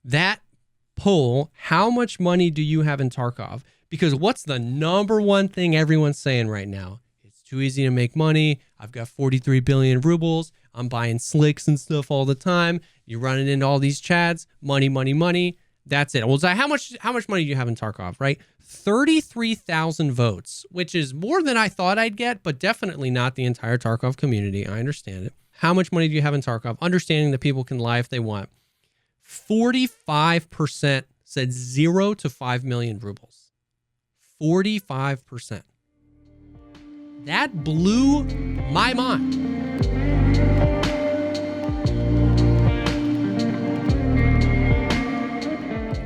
that poll, how much money do you have in Tarkov? Because what's the number one thing everyone's saying right now? It's too easy to make money. I've got 43 billion rubles. I'm buying slicks and stuff all the time. You're running into all these chads. Money, money, money. That's it. Well, how much money do you have in Tarkov, right? 33,000 votes, which is more than I thought I'd get, but definitely not the entire Tarkov community. I understand it. How much money do you have in Tarkov? Understanding that people can lie if they want. 45% said 0 to 5 million rubles. 45%. That blew my mind.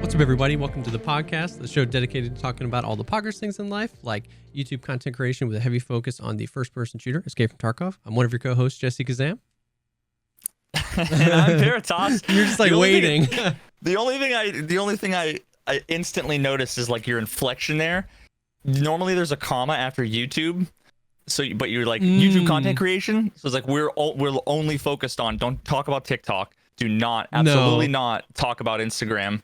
What's up, everybody? Welcome to the podcast, the show dedicated to talking about all the poggers things in life, like YouTube content creation with a heavy focus on the first-person shooter, Escape from Tarkov. I'm one of your co-hosts, JesseKazam. And I'm Veritas. You're just like waiting. The only thing I instantly noticed is like your inflection there. Normally there's a comma after YouTube. But you're like YouTube content creation. So it's like we're only focused on, don't talk about TikTok. Do not, absolutely not talk about Instagram.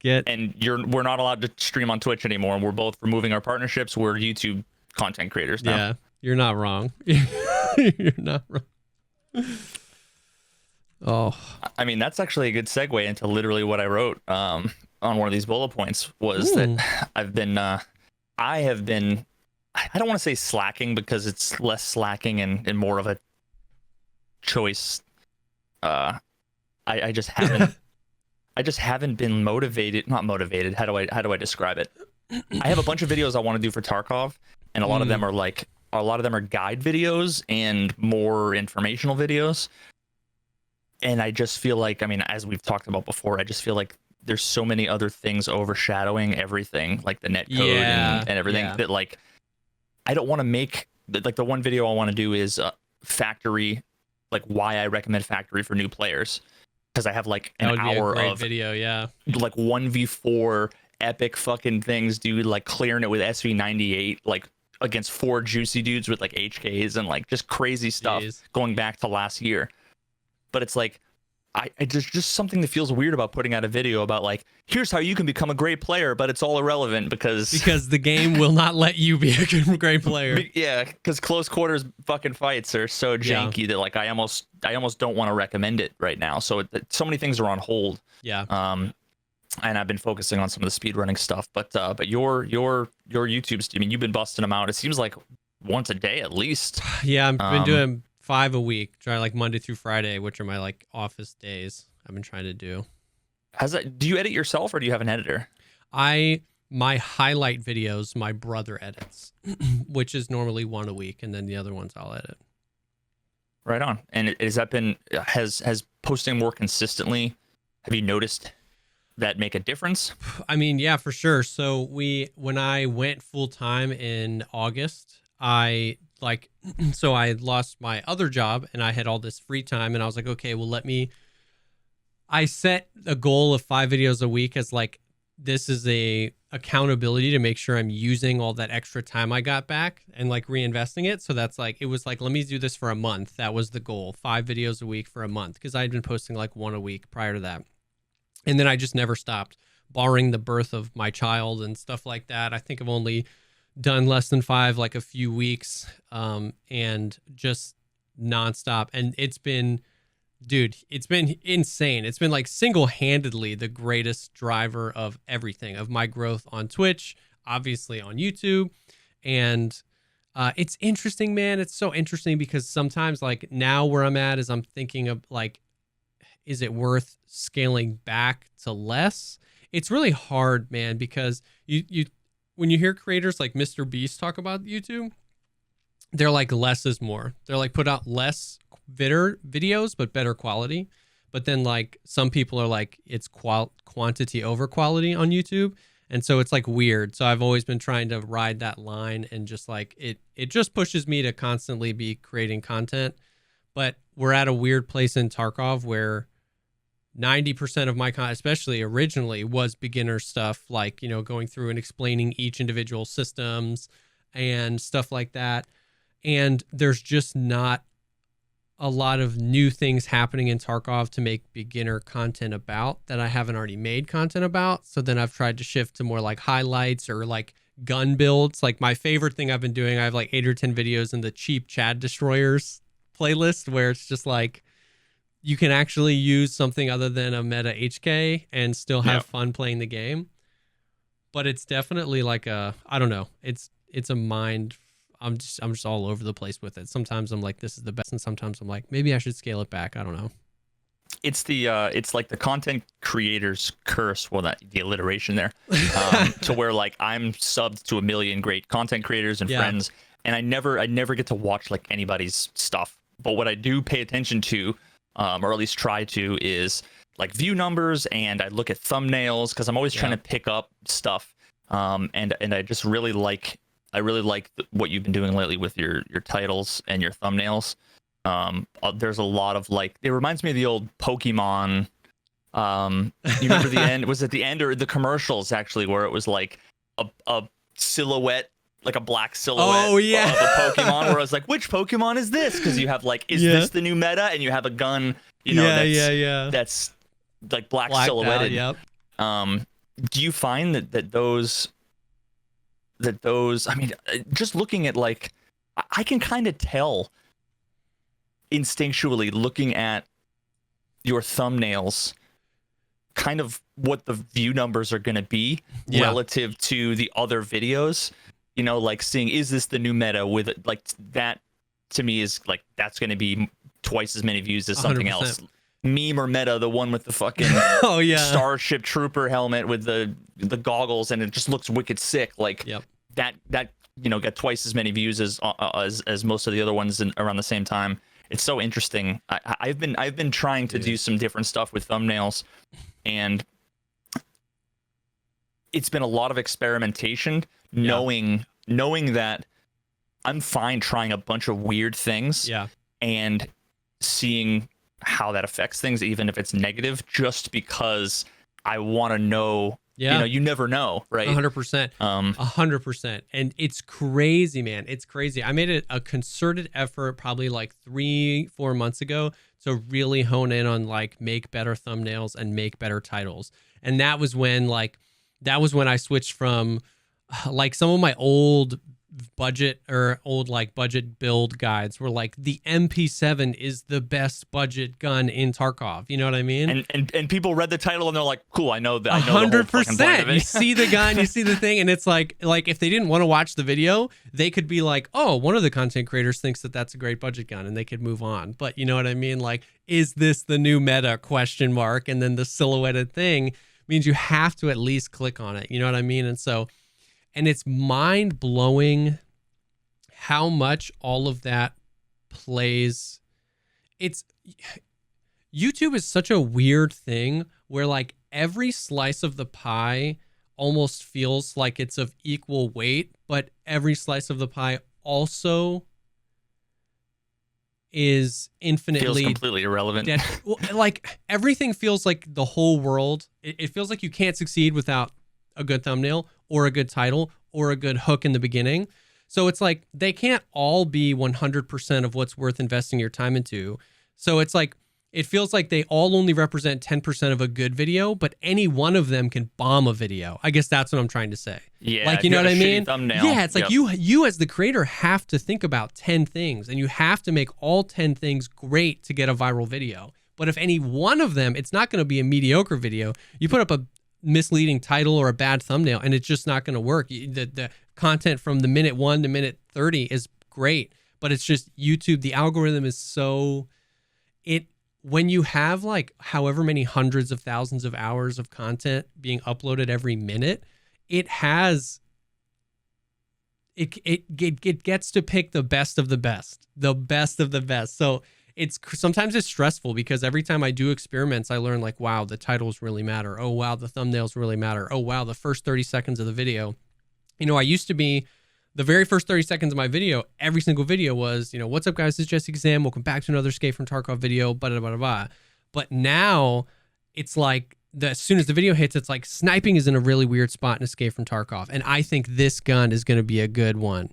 We're not allowed to stream on Twitch anymore. And we're both removing our partnerships. We're YouTube content creators now. Yeah, you're not wrong. You're not wrong. Oh, I mean, that's actually a good segue into literally what I wrote on one of these bullet points was that I have been, I don't want to say slacking because it's less slacking and more of a choice. I just haven't. I just haven't been motivated. Not motivated. How do I describe it? I have a bunch of videos I want to do for Tarkov, and a lot of them are guide videos and more informational videos. And I just feel like, I mean, as we've talked about before, I just feel like there's so many other things overshadowing everything, like the net code and everything that like I don't want to make. Like the one video I want to do is factory, like why I recommend factory for new players. Because I have like an hour of video, like 1v4 epic fucking things, dude, like clearing it with SV98, like against 4 juicy dudes with like HKs and like just crazy stuff going back to last year. But it's like, I just something that feels weird about putting out a video about like, here's how you can become a great player, but it's all irrelevant because the game will not let you be a great player. Yeah, because close quarters fucking fights are so janky that like I almost don't want to recommend it right now. So so many things are on hold. Yeah. And I've been focusing on some of the speedrunning stuff, but your YouTube's, I mean, you've been busting them out. It seems like once a day at least. Yeah, I've been doing 5 a week, try like Monday through Friday, which are my like office days. I've been trying to do. Do you edit yourself or do you have an editor? My highlight videos, my brother edits, which is normally 1 a week, and then the other ones I'll edit. Right on. And has posting more consistently? Have you noticed that make a difference? I mean, yeah, for sure. So when I went full time in August, I lost my other job and I had all this free time and I was like, okay, well, I set a goal of 5 videos a week as like, this is a accountability to make sure I'm using all that extra time I got back and like reinvesting it. So that's like, it was like, let me do this for a month. That was the goal, 5 videos a week for a month. Cause I'd been posting like 1 a week prior to that. And then I just never stopped, barring the birth of my child and stuff like that. I think I've only done less than 5, like a few weeks, and just nonstop. And it's been insane. It's been like single-handedly the greatest driver of everything, of my growth on Twitch, obviously on YouTube. And it's interesting, man. It's so interesting because sometimes like now where I'm at is I'm thinking of like, is it worth scaling back to less? It's really hard, man, because you when you hear creators like Mr. Beast talk about YouTube, they're like less is more. They're like put out less videos, but better quality. But then like some people are like, it's quantity over quality on YouTube. And so it's like weird. So I've always been trying to ride that line and just like, it just pushes me to constantly be creating content. But we're at a weird place in Tarkov where 90% of my content, especially originally, was beginner stuff, like, you know, going through and explaining each individual systems and stuff like that. And there's just not a lot of new things happening in Tarkov to make beginner content about that I haven't already made content about. So then I've tried to shift to more like highlights or like gun builds. Like my favorite thing I've been doing, I have like 8 or 10 videos in the cheap Chad Destroyers playlist where it's just like you can actually use something other than a meta HK and still have fun playing the game. But it's definitely like I don't know. It's a mind. I'm just all over the place with it. Sometimes I'm like, this is the best, and sometimes I'm like, maybe I should scale it back. I don't know. It's it's like the content creator's curse. Well, that the alliteration there, to where like I'm subbed to a million great content creators and friends, and I never get to watch like anybody's stuff. But what I do pay attention to, or at least try to, is like view numbers, and I look at thumbnails because I'm always trying to pick up stuff. And I just really like. I really like what you've been doing lately with your titles and your thumbnails. There's a lot of like, it reminds me of the old Pokemon. You remember the end? Was it the end or the commercials actually, where it was like a silhouette, like a black silhouette of a Pokemon, where I was like, which Pokemon is this? Because you have like, is this the new meta? And you have a gun, that's like black silhouetted. Do you find that those, I mean, just looking at like, I can kind of tell instinctually looking at your thumbnails kind of what the view numbers are going to be relative to the other videos, you know, like seeing, is this the new meta with like that to me is like, that's going to be twice as many views as something 100%. Else. Meme or meta, the one with the fucking Starship Trooper helmet with the goggles, and it just looks wicked sick. Like that you know, got twice as many views as most of the other ones around the same time. It's so interesting. I've been trying to do some different stuff with thumbnails, and it's been a lot of experimentation. Knowing that I'm fine trying a bunch of weird things, and seeing how that affects things, even if it's negative, just because I want to know. You know, you never know, right? 100%. 100%. And it's crazy, man. It's crazy. I made a concerted effort probably like 3-4 months ago to really hone in on like make better thumbnails and make better titles. And that was when I switched from like some of my old budget build guides were like the MP7 is the best budget gun in Tarkov. You know what I mean? And people read the title and they're like, cool, I know that. 100%. You see the gun, you see the thing, and it's like if they didn't want to watch the video, they could be like, oh, one of the content creators thinks that that's a great budget gun, and they could move on. But you know what I mean? Like, is this the new meta ? And then the silhouetted thing means you have to at least click on it. You know what I mean? And it's mind-blowing how much all of that plays. YouTube is such a weird thing where like every slice of the pie almost feels like it's of equal weight, but every slice of the pie also is infinitely... Feels completely irrelevant. Like everything feels like the whole world. It feels like you can't succeed without a good thumbnail or a good title or a good hook in the beginning. So it's like they can't all be 100% of what's worth investing your time into. So it's like it feels like they all only represent 10% of a good video, but any one of them can bomb a video. I guess that's what I'm trying to say. Yeah, like, you know what I mean? Thumbnail. Yeah, it's like you as the creator have to think about 10 things, and you have to make all 10 things great to get a viral video. But if any one of them, it's not going to be a mediocre video. You put up a misleading title or a bad thumbnail and it's just not going to work. The content from the minute 1 to minute 30 is great, but it's just YouTube, the algorithm is so when you have like however many hundreds of thousands of hours of content being uploaded every minute, it gets to pick the best of the best. So sometimes it's stressful because every time I do experiments, I learn like, wow, the titles really matter. Oh, wow, the thumbnails really matter. Oh, wow, the first 30 seconds of the video. You know, I used to be the very first 30 seconds of my video, every single video was, you know, what's up, guys? This is JesseKazam. Welcome back to another Escape from Tarkov video, blah, blah, blah, blah. But now it's like as soon as the video hits, it's like sniping is in a really weird spot in Escape from Tarkov. And I think this gun is going to be a good one.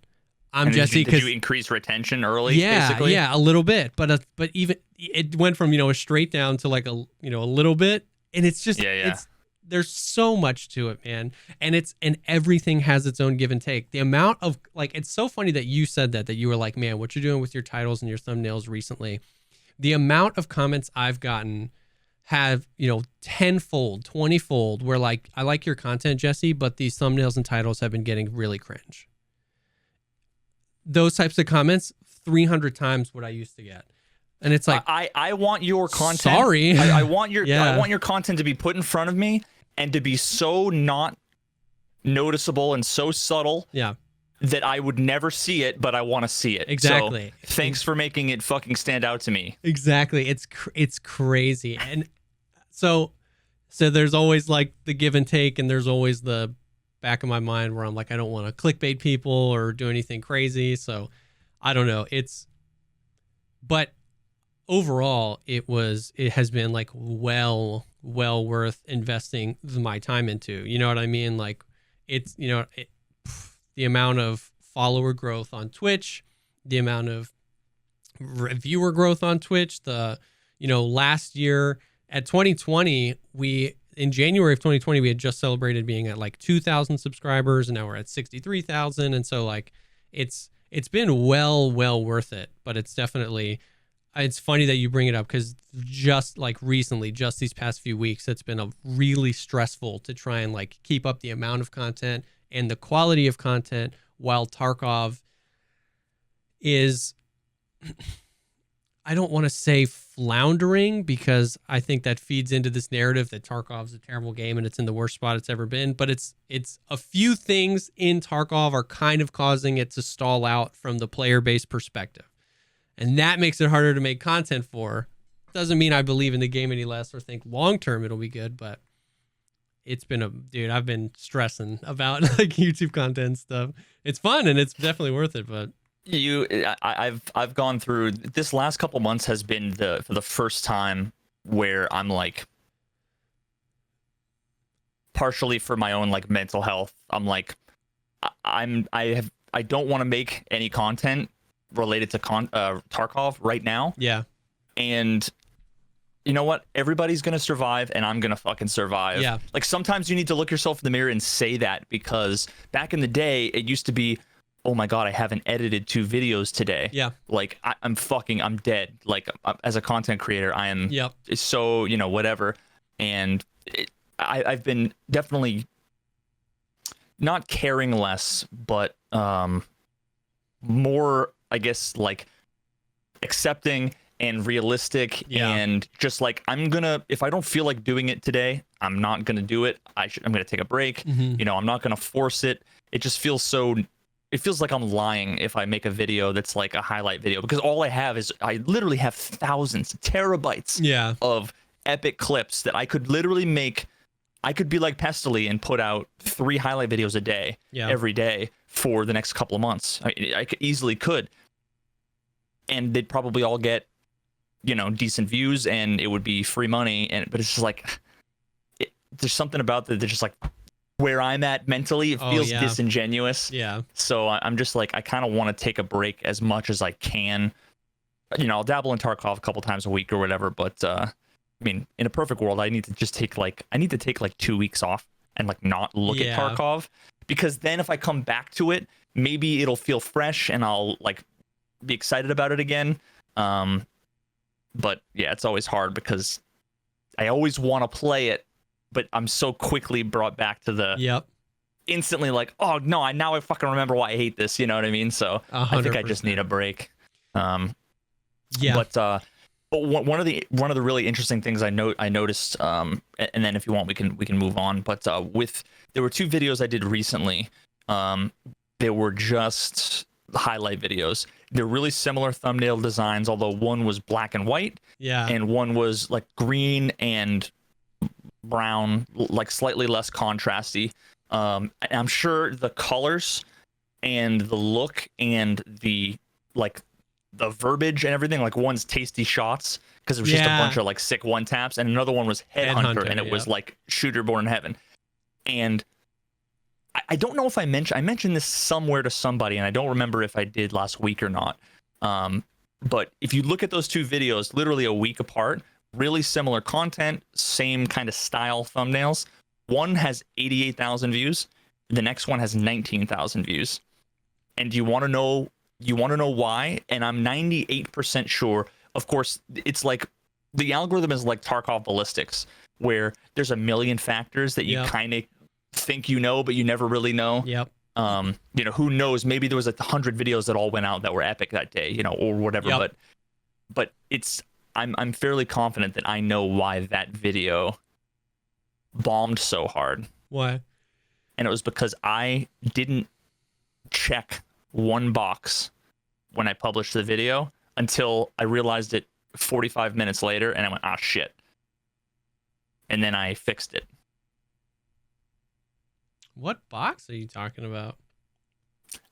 I'm And Jesse did because you increase retention early? yeah, Basically? yeah, a little bit, but even it went from a straight down to like a little bit, and it's just Yeah. there's so much to it, man, and everything has its own give and take. The amount of like it's so funny that you said that you were like, man, what you're doing with your titles and your thumbnails recently, the amount of comments I've gotten have tenfold, 20-fold where like I like your content, Jesse, but these thumbnails and titles have been getting really cringe. Those types of comments 300 times what I used to get. And it's like I want your content. Sorry. I want your Yeah. I want your content to be put in front of me and to be so not noticeable and so subtle yeah, that I would never see it, but I want to see it. exactly. So, thanks for making it fucking stand out to me. Exactly. It's crazy. And so there's always like the give and take, and there's always the back of my mind where I'm like, I don't want to clickbait people or do anything crazy. So I don't know. But overall it has been like well worth investing my time into. You know what I mean? Like it's, the amount of follower growth on Twitch, the amount of viewer growth on Twitch, last year at 2020, in January of 2020, we had just celebrated being at like 2,000 subscribers, and now we're at 63,000. And so like, it's been well worth it, but it's funny that you bring it up because just like recently, just these past few weeks, it's been a really stressful to try and like keep up the amount of content and the quality of content while Tarkov is, I don't want to say floundering because I think that feeds into this narrative that Tarkov's a terrible game and it's in the worst spot it's ever been. But it's a few things in Tarkov are kind of causing it to stall out from the player-based perspective. And that makes it harder to make content for. Doesn't mean I believe in the game any less or think long-term it'll be good, but it's been dude, I've been stressing about like YouTube content and stuff. It's fun and it's definitely worth it, but I've gone through this last couple months has been for the first time where I'm like, partially for my own like mental health, I'm like, I don't want to make any content related to Tarkov right now. yeah. And you know what? Everybody's gonna survive, and I'm gonna fucking survive. Yeah. Like sometimes you need to look yourself in the mirror and say that, because back in the day, it used to be, oh my god, I haven't edited 2 videos today. Yeah. Like I'm dead. Like as a content creator, I am. Yep. So whatever. And I've been definitely not caring less, but more, I guess, like accepting and realistic. Yeah. And just like, if I don't feel like doing it today, I'm not gonna do it. I'm gonna take a break. Mm-hmm. I'm not gonna force it. It just feels it feels like I'm lying if I make a video that's like a highlight video, because all I have is, I literally have thousands, terabytes Yeah. of epic clips that I could literally make. I could be like Pestily and put out 3 highlight videos a day, Yeah. every day for the next couple of months. I could easily and they'd probably all get, decent views, and it would be free money. But it's just like, there's something about that just like where I'm at mentally, it feels disingenuous. Yeah. So I'm just like, I kind of want to take a break as much as I can. I'll dabble in Tarkov a couple times a week or whatever, but I mean, in a perfect world, I need to just take 2 weeks off and like not look at Tarkov, because then if I come back to it, maybe it'll feel fresh and I'll like be excited about it again. But yeah, it's always hard because I always want to play it, but I'm so quickly brought back to the instantly like, oh no, I fucking remember why I hate this. You know what I mean? So 100%. I think I just need a break. Yeah. But one of the really interesting things I noticed, and then if you want, we can move on. But there were 2 videos I did recently. They were just highlight videos. They're really similar thumbnail designs, although one was black and white, and one was like green and brown, like slightly less contrasty. And I'm sure the colors and the look and the verbiage and everything, like one's Tasty Shots, because it was just a bunch of like sick one taps, and another one was Headhunter, and it was like Shooter Born in Heaven. And I don't know if I mentioned this somewhere to somebody, and I don't remember if I did last week or not. But if you look at those two videos, literally a week apart, really similar content, same kind of style thumbnails. One has 88,000 views. The next one has 19,000 views. And you want to know why? And I'm 98% sure. Of course, it's like the algorithm is like Tarkov ballistics, where there's a million factors that you kind of think you know, but you never really know. Yep. You know, who knows? Maybe there was 100 videos that all went out that were epic that day, you know, or whatever. Yep. But I'm fairly confident that I know why that video bombed so hard. Why? And it was because I didn't check one box when I published the video until I realized it 45 minutes later, and I went, ah, shit. And then I fixed it. What box are you talking about?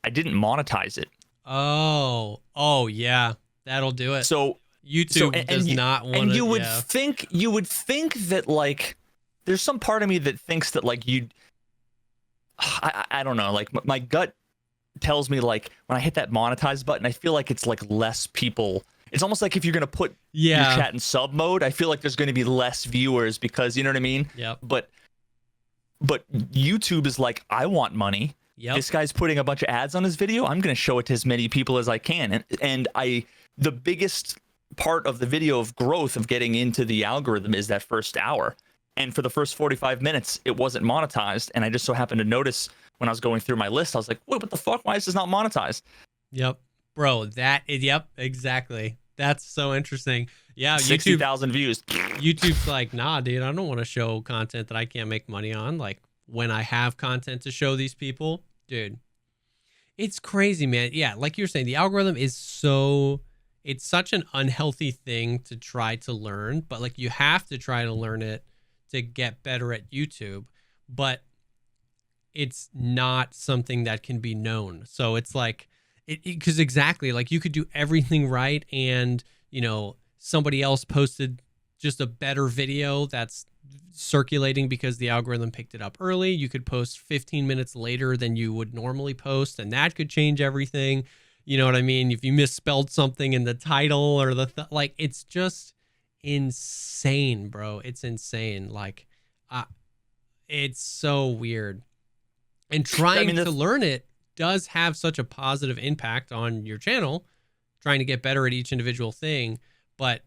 I didn't monetize it. Oh yeah, that'll do it. So YouTube does not want to. And you would think that, like, there's some part of me that thinks that, like, I don't know, like my gut tells me, like, when I hit that monetize button, I feel like it's like less people. It's almost like if you're gonna put your chat in sub mode, I feel like there's going to be less viewers because, you know what I mean? Yep. But YouTube is like, I want money. Yep. This guy's putting a bunch of ads on his video. I'm going to show it to as many people as I can. And the biggest part of the video of growth of getting into the algorithm is that first hour. And for the first 45 minutes, it wasn't monetized. And I just so happened to notice when I was going through my list, I was like, what the fuck? Why is this not monetized? Yep. Bro, yep, exactly. That's so interesting. Yeah, 60,000 views. YouTube's like, nah, dude, I don't want to show content that I can't make money on. Like, when I have content to show these people, dude, it's crazy, man. Yeah, like you're saying, the algorithm is it's such an unhealthy thing to try to learn, but like you have to try to learn it to get better at YouTube, but it's not something that can be known. So it's like, because exactly, like you could do everything right, and you know somebody else posted just a better video that's circulating because the algorithm picked it up early. You could post 15 minutes later than you would normally post, and that could change everything. You know what I mean? If you misspelled something in the title or like, it's just insane, bro. It's insane. Like, it's so weird. And trying to learn it does have such a positive impact on your channel, trying to get better at each individual thing. But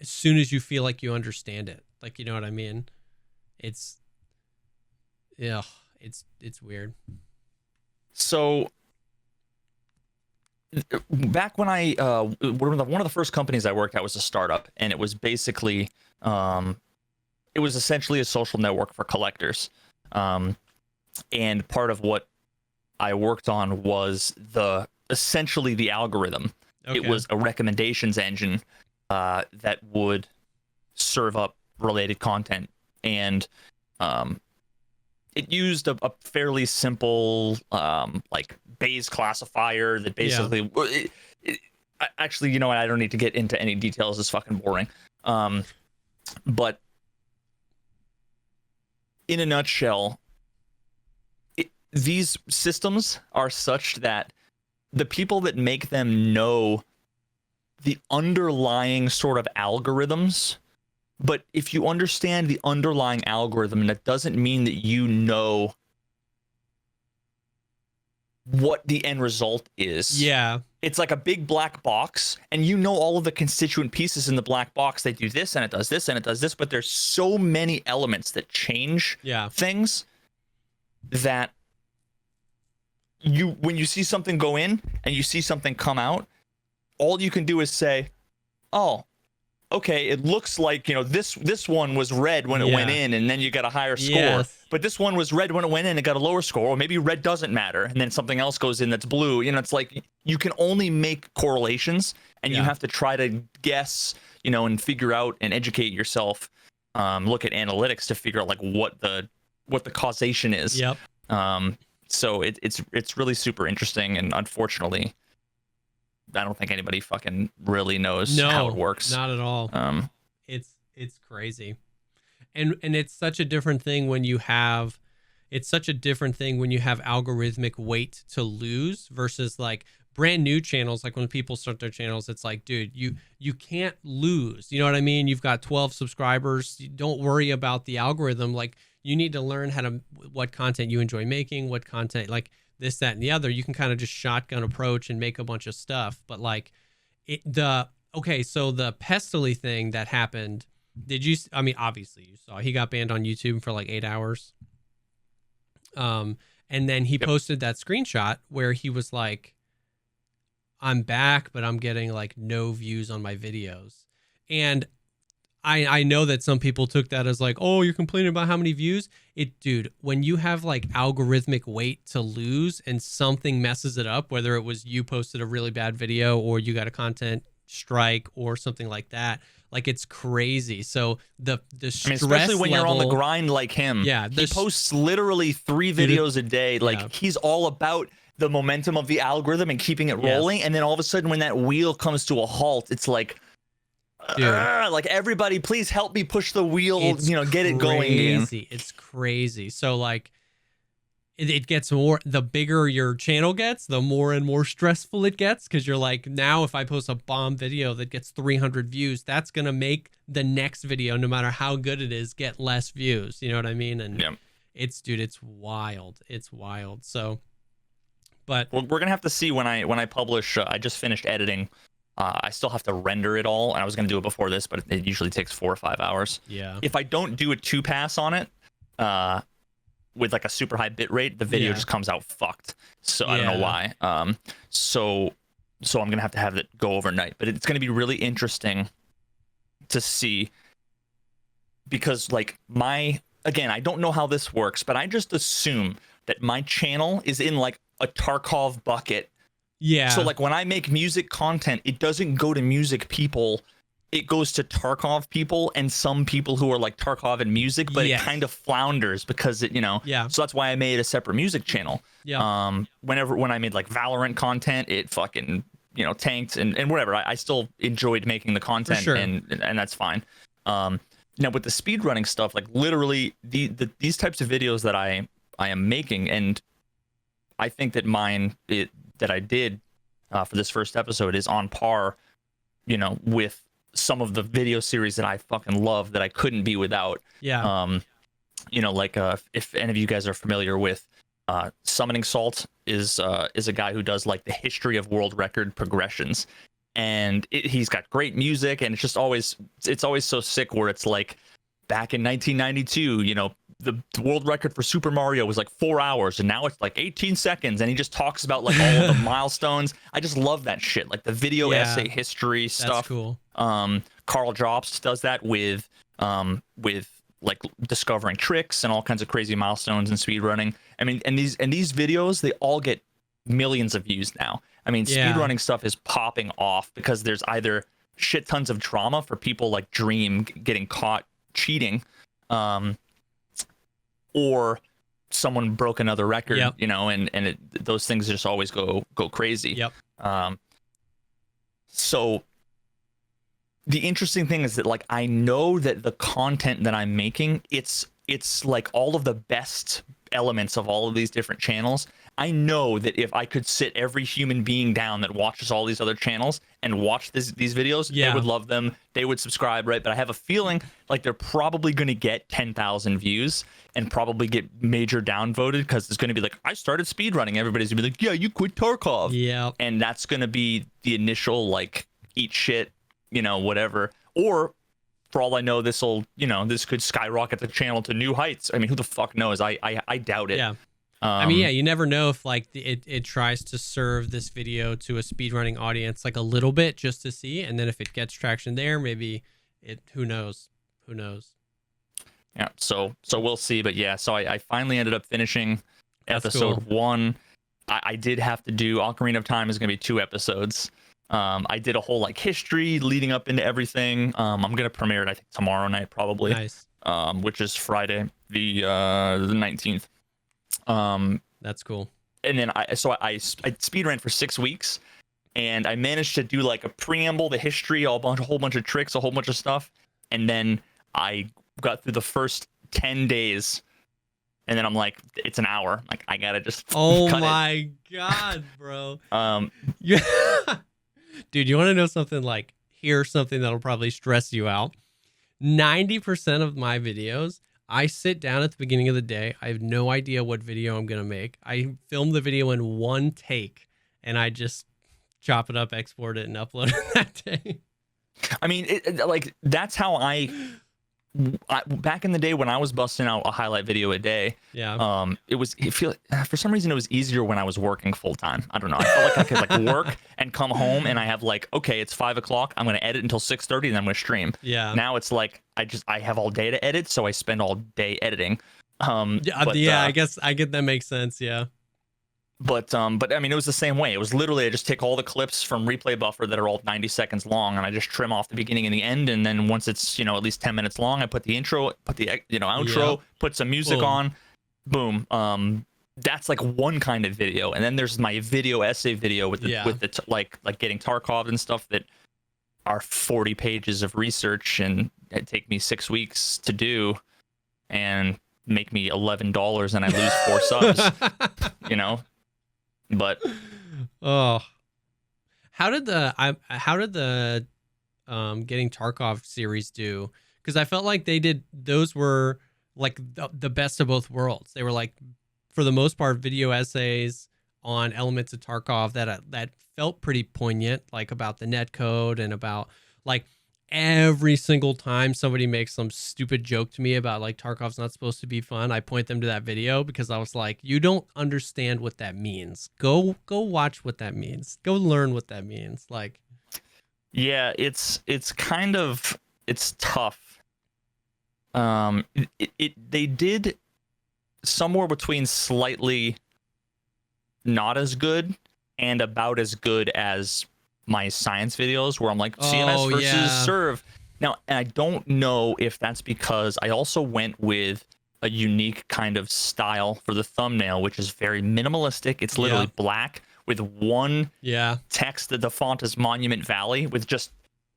as soon as you feel like you understand it, like, you know what I mean? It's weird. So back when one of the first companies I worked at was a startup, and it was basically, it was essentially a social network for collectors. And part of what I worked on was essentially the algorithm. Okay. It was a recommendations engine that would serve up related content, and it used a fairly simple like Bayes classifier that basically actually, you know what, I don't need to get into any details, it's fucking boring. But in a nutshell, these systems are such that the people that make them know the underlying sort of algorithms. But if you understand the underlying algorithm, that doesn't mean that you know what the end result is. Yeah. It's like a big black box, and you know all of the constituent pieces in the black box. They do this, and it does this, and it does this, but there's so many elements that change things that when you see something go in and you see something come out, all you can do is say, oh, okay, it looks like, you know, this one was red when it went in, and then you got a higher score. Yes. But this one was red when it went in and it got a lower score. Or maybe red doesn't matter, and then something else goes in that's blue. You know, it's like you can only make correlations, and you have to try to guess, you know, and figure out and educate yourself. Look at analytics to figure out like what the causation is. Yep. So it's really super interesting, and unfortunately, I don't think anybody fucking really knows how it works. Not at all. It's crazy. And it's such a different thing when you have, it's such a different thing when you have algorithmic weight to lose versus like brand new channels. Like when people start their channels, it's like, dude, you can't lose. You know what I mean? You've got 12 subscribers. You don't worry about the algorithm. Like you need to learn what content you enjoy making, what content, like this, that, and the other. You can kind of just shotgun approach and make a bunch of stuff. But like so the Pestily thing that happened, I mean, obviously you saw, he got banned on YouTube for like 8 hours. And then he posted that screenshot where he was like, I'm back, but I'm getting like no views on my videos. And I know that some people took that as like, oh, you're complaining about how many views. Dude, when you have like algorithmic weight to lose and something messes it up, whether it was you posted a really bad video or you got a content strike or something like that, like it's crazy. So the stress, I mean, especially when level, you're on the grind like him. Yeah, he posts literally 3 videos a day. Like yeah. He's all about the momentum of the algorithm and keeping it rolling. And then all of a sudden when that wheel comes to a halt, it's like, like everybody please help me push the wheel, get it going again. It's crazy. So like it gets more, the bigger your channel gets, the more and more stressful it gets, because you're like, now if I post a bomb video that gets 300 views, that's gonna make the next video, no matter how good it is, get less views. You know what I mean? And it's wild. It's wild. So but we're gonna have to see when I publish. I just finished editing. I still have to render it all, and I was gonna do it before this, but it usually takes 4 or 5 hours. Yeah. If I don't do a 2-pass on it, with like a super high bit rate, the video just comes out fucked. So I don't know why. So I'm gonna have it go overnight, but it's gonna be really interesting to see, because like again, I don't know how this works, but I just assume that my channel is in like a Tarkov bucket. Yeah. So like when I make music content, it doesn't go to music people. It goes to Tarkov people and some people who are like Tarkov and music, but it kind of flounders because it, so that's why I made a separate music channel. Yeah. When I made like Valorant content, it fucking, tanked and whatever. I still enjoyed making the content and that's fine. Now with the speedrunning stuff, like literally these types of videos that I am making, and I think that that I did for this first episode is on par, with some of the video series that I fucking love that I couldn't be without. Yeah. Like if any of you guys are familiar with Summoning Salt is a guy who does like the history of world record progressions, and he's got great music, and it's always so sick where it's like back in 1992, the world record for Super Mario was like 4 hours, and now it's like 18 seconds, and he just talks about like all of the milestones. I just love that shit, like the video essay history stuff. That's cool. Carl Jobst does that with like discovering tricks and all kinds of crazy milestones in speedrunning. I mean, and these videos, they all get millions of views now. I mean, speedrunning stuff is popping off because there's either shit tons of drama for people like Dream getting caught cheating, or someone broke another record, and those things just always go crazy. Yep. So the interesting thing is that like I know that the content that I'm making, it's like all of the best elements of all of these different channels. I know that if I could sit every human being down that watches all these other channels and watch these videos, they would love them. They would subscribe, right? But I have a feeling like they're probably going to get 10,000 views and probably get major downvoted because it's going to be like, I started speedrunning. Everybody's going to be like, yeah, you quit Tarkov. Yeah. And that's going to be the initial like eat shit, whatever. Or for all I know, this could skyrocket the channel to new heights. I mean, who the fuck knows? I doubt it. Yeah. I mean, you never know if like it tries to serve this video to a speedrunning audience like a little bit just to see, and then if it gets traction there, maybe who knows? Yeah, so we'll see. But yeah, so I finally ended up finishing episode 1. I did have to do Ocarina of Time is going to be 2 episodes. I did a whole like history leading up into everything. I'm going to premiere it I think tomorrow night probably. Nice. Which is Friday the 19th. That's cool. And then I speedran for 6 weeks, and I managed to do like a preamble, the history, a whole bunch of tricks, a whole bunch of stuff, and then I got through the first 10 days and then I'm like, it's an hour. Like I gotta just Oh cut my God, bro. it. Yeah. Dude, you want to know something? Like, here's something that'll probably stress you out. 90% of my videos, I sit down at the beginning of the day. I have no idea what video I'm going to make. I film the video in one take and I just chop it up, export it, and upload it that day. I mean, like that's how I back in the day when I was busting out a highlight video a day. Yeah. For some reason it was easier when I was working full time. I don't know. I felt like I could like work and come home and I have like, okay, it's 5 o'clock. I'm gonna edit until 6:30 and then I'm gonna stream. Yeah. Now it's like I have all day to edit, so I spend all day editing. I guess that makes sense. Yeah. But I mean, it was the same way. It was literally I just take all the clips from Replay Buffer that are all 90 seconds long, and I just trim off the beginning and the end. And then once it's at least 10 minutes long, I put the intro, put the outro, put some music on, boom. That's like one kind of video, and then there's my video essay video with the like getting Tarkov and stuff that are 40 pages of research, and it take me 6 weeks to do, and make me $11, and I lose 4 subs. But how did the getting Tarkov series do? Because I felt like those were like the best of both worlds. They were like, for the most part, video essays on elements of Tarkov that felt pretty poignant, like about the netcode and about like every single time somebody makes some stupid joke to me about like Tarkov's not supposed to be fun, I point them to that video because I was like, you don't understand what that means. Go watch what that means. Go learn what that means. Like, yeah, it's tough. They did somewhere between slightly not as good and about as good as my science videos, where I'm like CMS versus serve. Now, and I don't know if that's because I also went with a unique kind of style for the thumbnail, which is very minimalistic. It's literally black with one text that the font is Monument Valley, with just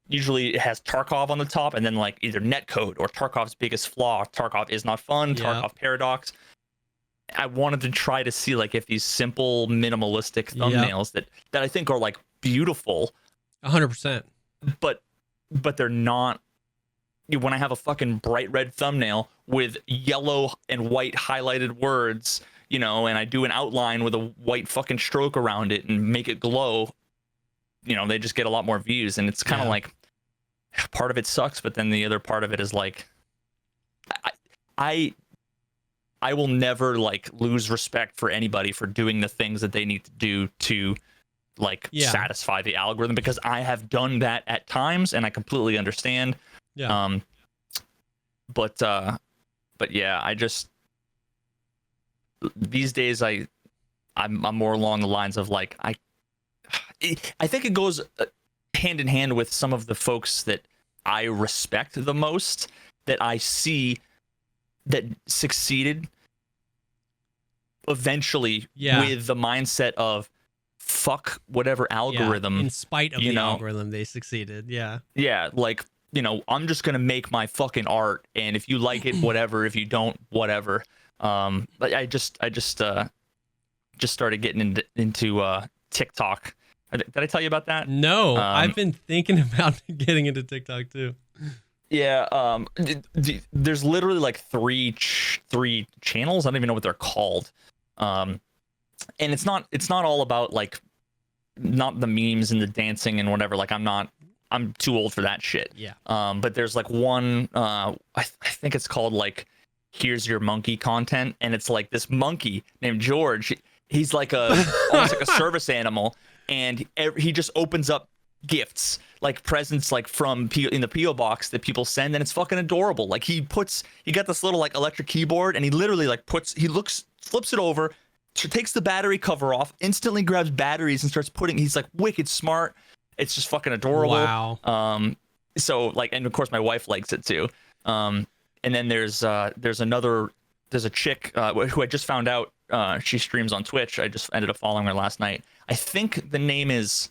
usually it has Tarkov on the top and then like either netcode or Tarkov's biggest flaw, Tarkov is not fun, Tarkov paradox. I wanted to try to see like if these simple minimalistic thumbnails that I think are like beautiful 100%, but they're not. When I have a fucking bright red thumbnail with yellow and white highlighted words, and I do an outline with a white fucking stroke around it and make it glow, they just get a lot more views. And it's kind of like, part of it sucks, but then the other part of it is like, I will never like lose respect for anybody for doing the things that they need to do to like satisfy the algorithm, because I have done that at times and I completely understand. But yeah, I just, these days I'm more along the lines of like, I think it goes hand in hand with some of the folks that I respect the most, that I see that succeeded eventually with the mindset of fuck whatever algorithm. In spite of the algorithm, they succeeded. Like, I'm just gonna make my fucking art, and if you like it, whatever. If you don't, whatever. But I just started getting into TikTok. Did I tell you about that? No, I've been thinking about getting into TikTok too. Yeah, there's literally like three channels. I don't even know what they're called. And it's not all about like, not the memes and the dancing and whatever. Like I'm too old for that shit. Yeah. But there's like one, I think it's called like, here's your monkey content. And it's like this monkey named George. He's like almost like a service animal. And he just opens up gifts, like presents, like from in the PO box that people send, and it's fucking adorable. Like he got this little like electric keyboard, and he literally like flips it over, takes the battery cover off, instantly grabs batteries and starts putting. He's like wicked smart. It's just fucking adorable. Wow. So like, and of course my wife likes it too. And then there's a chick who I just found out she streams on Twitch. I just ended up following her last night. I think the name is,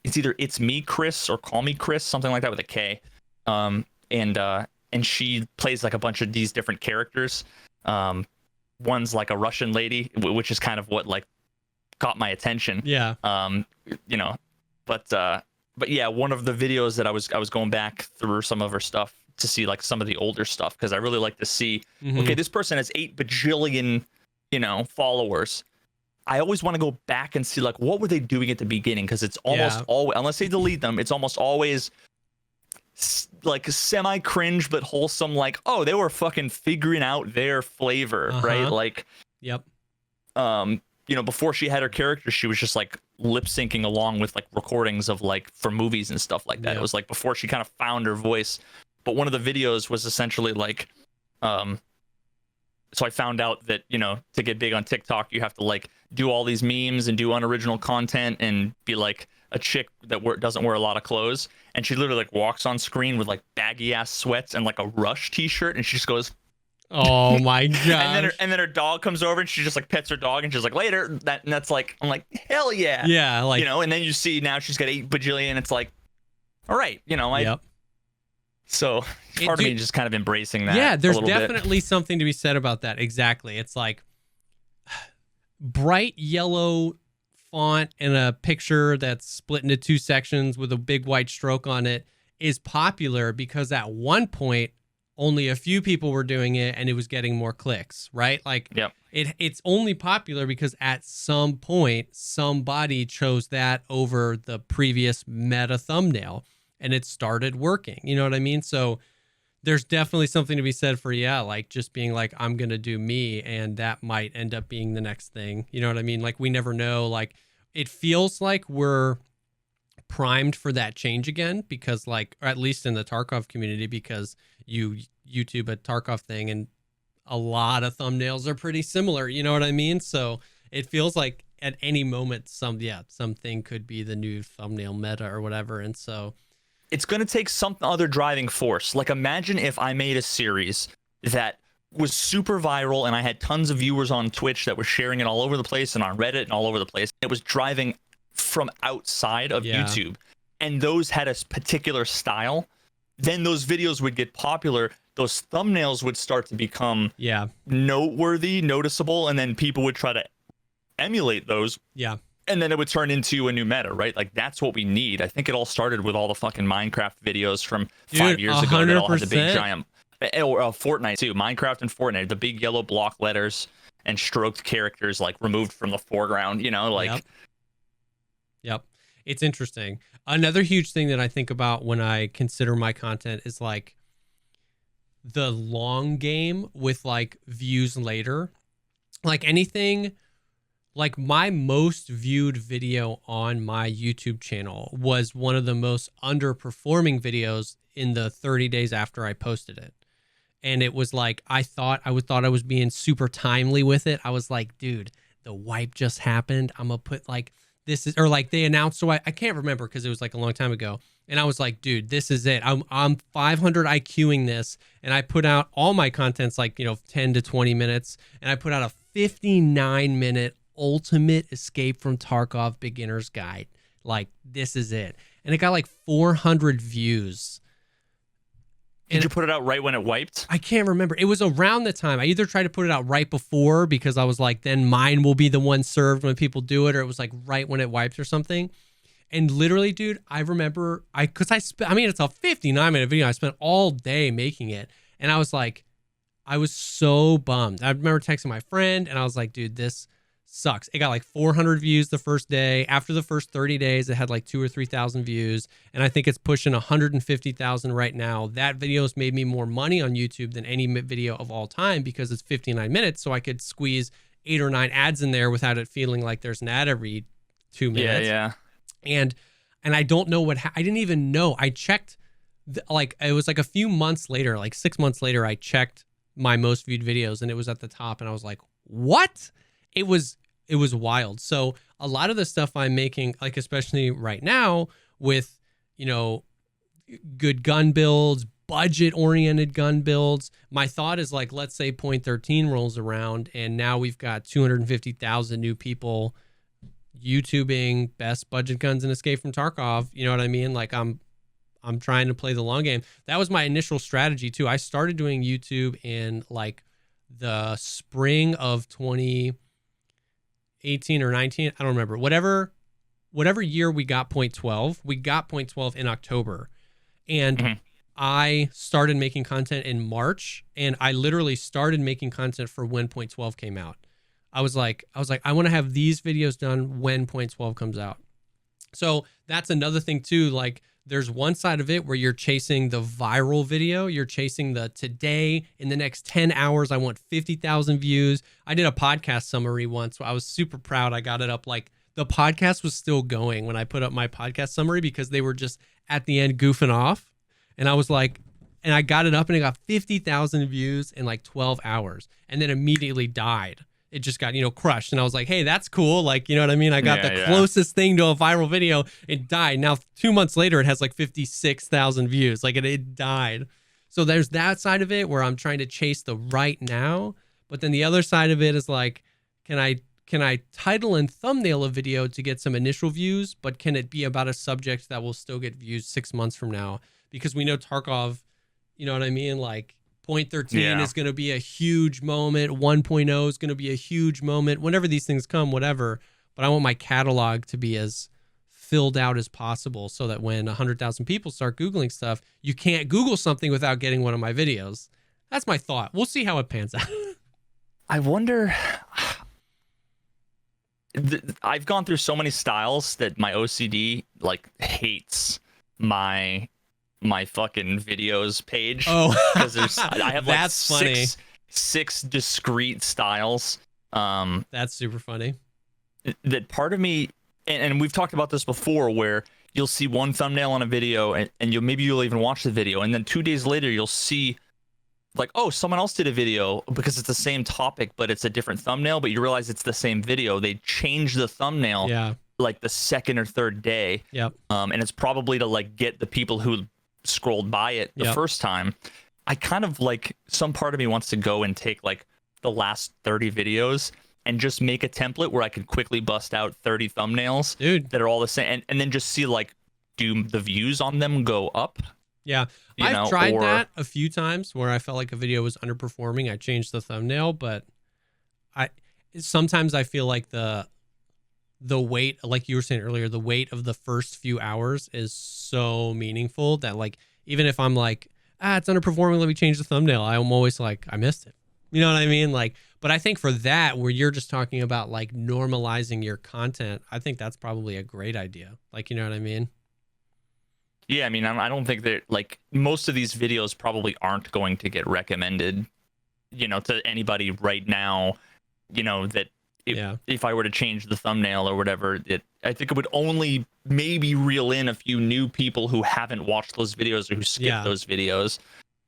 it's either It's Me Chris or Call Me Chris, something like that with a K. And she plays like a bunch of these different characters. one's like a Russian lady, which is kind of what like caught my attention. Yeah. You know, but yeah, one of the videos that I was going back through some of her stuff to see like some of the older stuff, because I really like to see, okay, this person has 8 bajillion, you know, followers. I always want to go back and see like what were they doing at the beginning, because it's almost always, unless they delete them, it's almost always like semi cringe but wholesome, like, oh, they were fucking figuring out their flavor, right? Like, yep. You know, before she had her character, she was just like lip syncing along with like recordings of like for movies and stuff like that. It was like before she kind of found her voice. But one of the videos was essentially like, so I found out that, you know, to get big on TikTok, you have to like do all these memes and do unoriginal content and be like a chick that doesn't wear a lot of clothes. And she literally like walks on screen with like baggy ass sweats and like a Rush t-shirt, and she just goes, oh my god. and then her dog comes over and she just like pets her dog and she's like, later. And that's like, I'm like, hell yeah. Yeah, like, you know, and then you see now she's got 8 bajillion. It's like, all right, you know, so part of me just kind of embracing that. Yeah, there's definitely something to be said about that. Exactly. It's like bright yellow font in a picture that's split into 2 sections with a big white stroke on it is popular because at one point only a few people were doing it and it was getting more clicks, right? Like, it's only popular because at some point somebody chose that over the previous meta thumbnail and it started working. You know what I mean? So there's definitely something to be said for, like just being like, I'm going to do me, and that might end up being the next thing. You know what I mean? Like, we never know. Like, it feels like we're primed for that change again, because like, or at least in the Tarkov community, because you YouTube a Tarkov thing and a lot of thumbnails are pretty similar. You know what I mean? So it feels like at any moment, something could be the new thumbnail meta or whatever. And so it's going to take some other driving force. Like, imagine if I made a series that was super viral and I had tons of viewers on Twitch that were sharing it all over the place and on Reddit and all over the place. It was driving from outside of YouTube, and those had a particular style. Then those videos would get popular. Those thumbnails would start to become noteworthy, noticeable, and then people would try to emulate those. Yeah. And then it would turn into a new meta, right? Like, that's what we need. I think it all started with all the fucking Minecraft videos from 5 years ago that all had the big giant, or Fortnite too. Minecraft and Fortnite, the big yellow block letters and stroked characters like removed from the foreground, you know, like. Yep. It's interesting. Another huge thing that I think about when I consider my content is like the long game with like views later. Like anything, like my most viewed video on my YouTube channel was one of the most underperforming videos in the 30 days after I posted it. And it was like, I thought I was being super timely with it. I was like, dude, the wipe just happened. I'm gonna put like, this is, or like they announced, so I can't remember because it was like a long time ago. And I was like, dude, this is it. I'm 500 IQing this. And I put out all my contents like, 10 to 20 minutes. And I put out a 59-minute ultimate escape from Tarkov beginner's guide. Like, this is it. And it got like 400 views. Did you put it out right when it wiped? I can't remember. It was around the time. I either tried to put it out right before because I was like, then mine will be the one served when people do it, or it was like right when it wipes or something. And literally, dude, I remember it's a 59-minute video. I spent all day making it. And I was like, I was so bummed. I remember texting my friend and I was like, dude, this sucks. It got like 400 views the first day. After the first 30 days, it had like 2,000 or 3,000 views. And I think it's pushing 150,000 right now. That video's made me more money on YouTube than any video of all time because it's 59 minutes. So I could squeeze 8 or 9 ads in there without it feeling like there's an ad every 2 minutes. Yeah. And I don't know I didn't even know. I checked, it was like a few months later, like 6 months later, I checked my most viewed videos and it was at the top. And I was like, what? It was wild. So a lot of the stuff I'm making, like especially right now with, good gun builds, budget-oriented gun builds, my thought is like, let's say Point 13 rolls around and now we've got 250,000 new people YouTubing best budget guns and escape from Tarkov. You know what I mean? Like I'm trying to play the long game. That was my initial strategy too. I started doing YouTube in like the spring of 2018 or 19. I don't remember. Whatever year we got point 12, we got point 12 in October. And I started making content in March, and I literally started making content for when point 12 came out. I was like, I want to have these videos done when point 12 comes out. So that's another thing too. Like, there's one side of it where you're chasing the viral video. You're chasing the today, in the next 10 hours, I want 50,000 views. I did a podcast summary once. So I was super proud. I got it up. Like, the podcast was still going when I put up my podcast summary because they were just at the end goofing off. And I was like, and I got it up and it got 50,000 views in like 12 hours and then immediately died. It just got, crushed. And I was like, hey, that's cool. Like, you know what I mean? I got the closest thing to a viral video. It died. Now, 2 months later, it has like 56,000 views. Like, it died. So there's that side of it where I'm trying to chase the right now. But then the other side of it is like, can I title and thumbnail a video to get some initial views, but can it be about a subject that will still get views 6 months from now? Because we know Tarkov, you know what I mean? Like, point 13 is going to be a huge moment. 1.0 is going to be a huge moment. Whenever these things come, whatever. But I want my catalog to be as filled out as possible so that when 100,000 people start Googling stuff, you can't Google something without getting one of my videos. That's my thought. We'll see how it pans out. I wonder... I've gone through so many styles that my OCD like hates my fucking videos page. Oh, because I have like that's funny. six discrete styles. That's super funny. That part of me, and we've talked about this before, where you'll see one thumbnail on a video, and you'll even watch the video, and then 2 days later you'll see like, oh, someone else did a video because it's the same topic, but it's a different thumbnail, but you realize it's the same video. They changed the thumbnail like the second or third day. Yep. And it's probably to like get the people who scrolled by it the first time. I kind of like, some part of me wants to go and take like the last 30 videos and just make a template where I could quickly bust out 30 thumbnails that are all the same, and then just see like, do the views on them go up? Yeah, I've tried that a few times where I felt like a video was underperforming. I changed the thumbnail, but sometimes I feel like the weight, like you were saying earlier, the weight of the first few hours is so meaningful that like, even if I'm like, it's underperforming, let me change the thumbnail, I'm always like, I missed it. You know what I mean? Like, but I think for that, where you're just talking about like normalizing your content, I think that's probably a great idea. Like, you know what I mean? Yeah, I mean, I don't think that, like, most of these videos probably aren't going to get recommended, to anybody right now, that if I were to change the thumbnail or whatever, I think it would only maybe reel in a few new people who haven't watched those videos or who skipped those videos.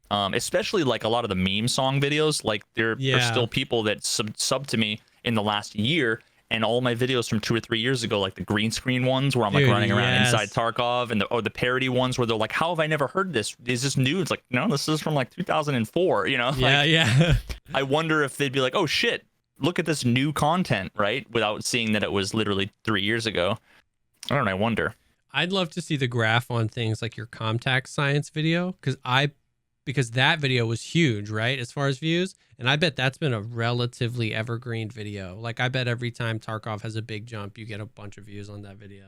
Especially like a lot of the meme song videos, like there are still people that sub to me in the last year. And all my videos from 2 or 3 years ago, like the green screen ones where I'm like running around inside Tarkov, and the parody ones where they're like, how have I never heard this? Is this new? It's like, no, this is from like 2004, Yeah. I wonder if they'd be like, oh shit, look at this new content, right? Without seeing that it was literally 3 years ago. I don't know, I wonder. I'd love to see the graph on things like your contact science video, because that video was huge, right? As far as views. And I bet that's been a relatively evergreen video. Like, I bet every time Tarkov has a big jump, you get a bunch of views on that video.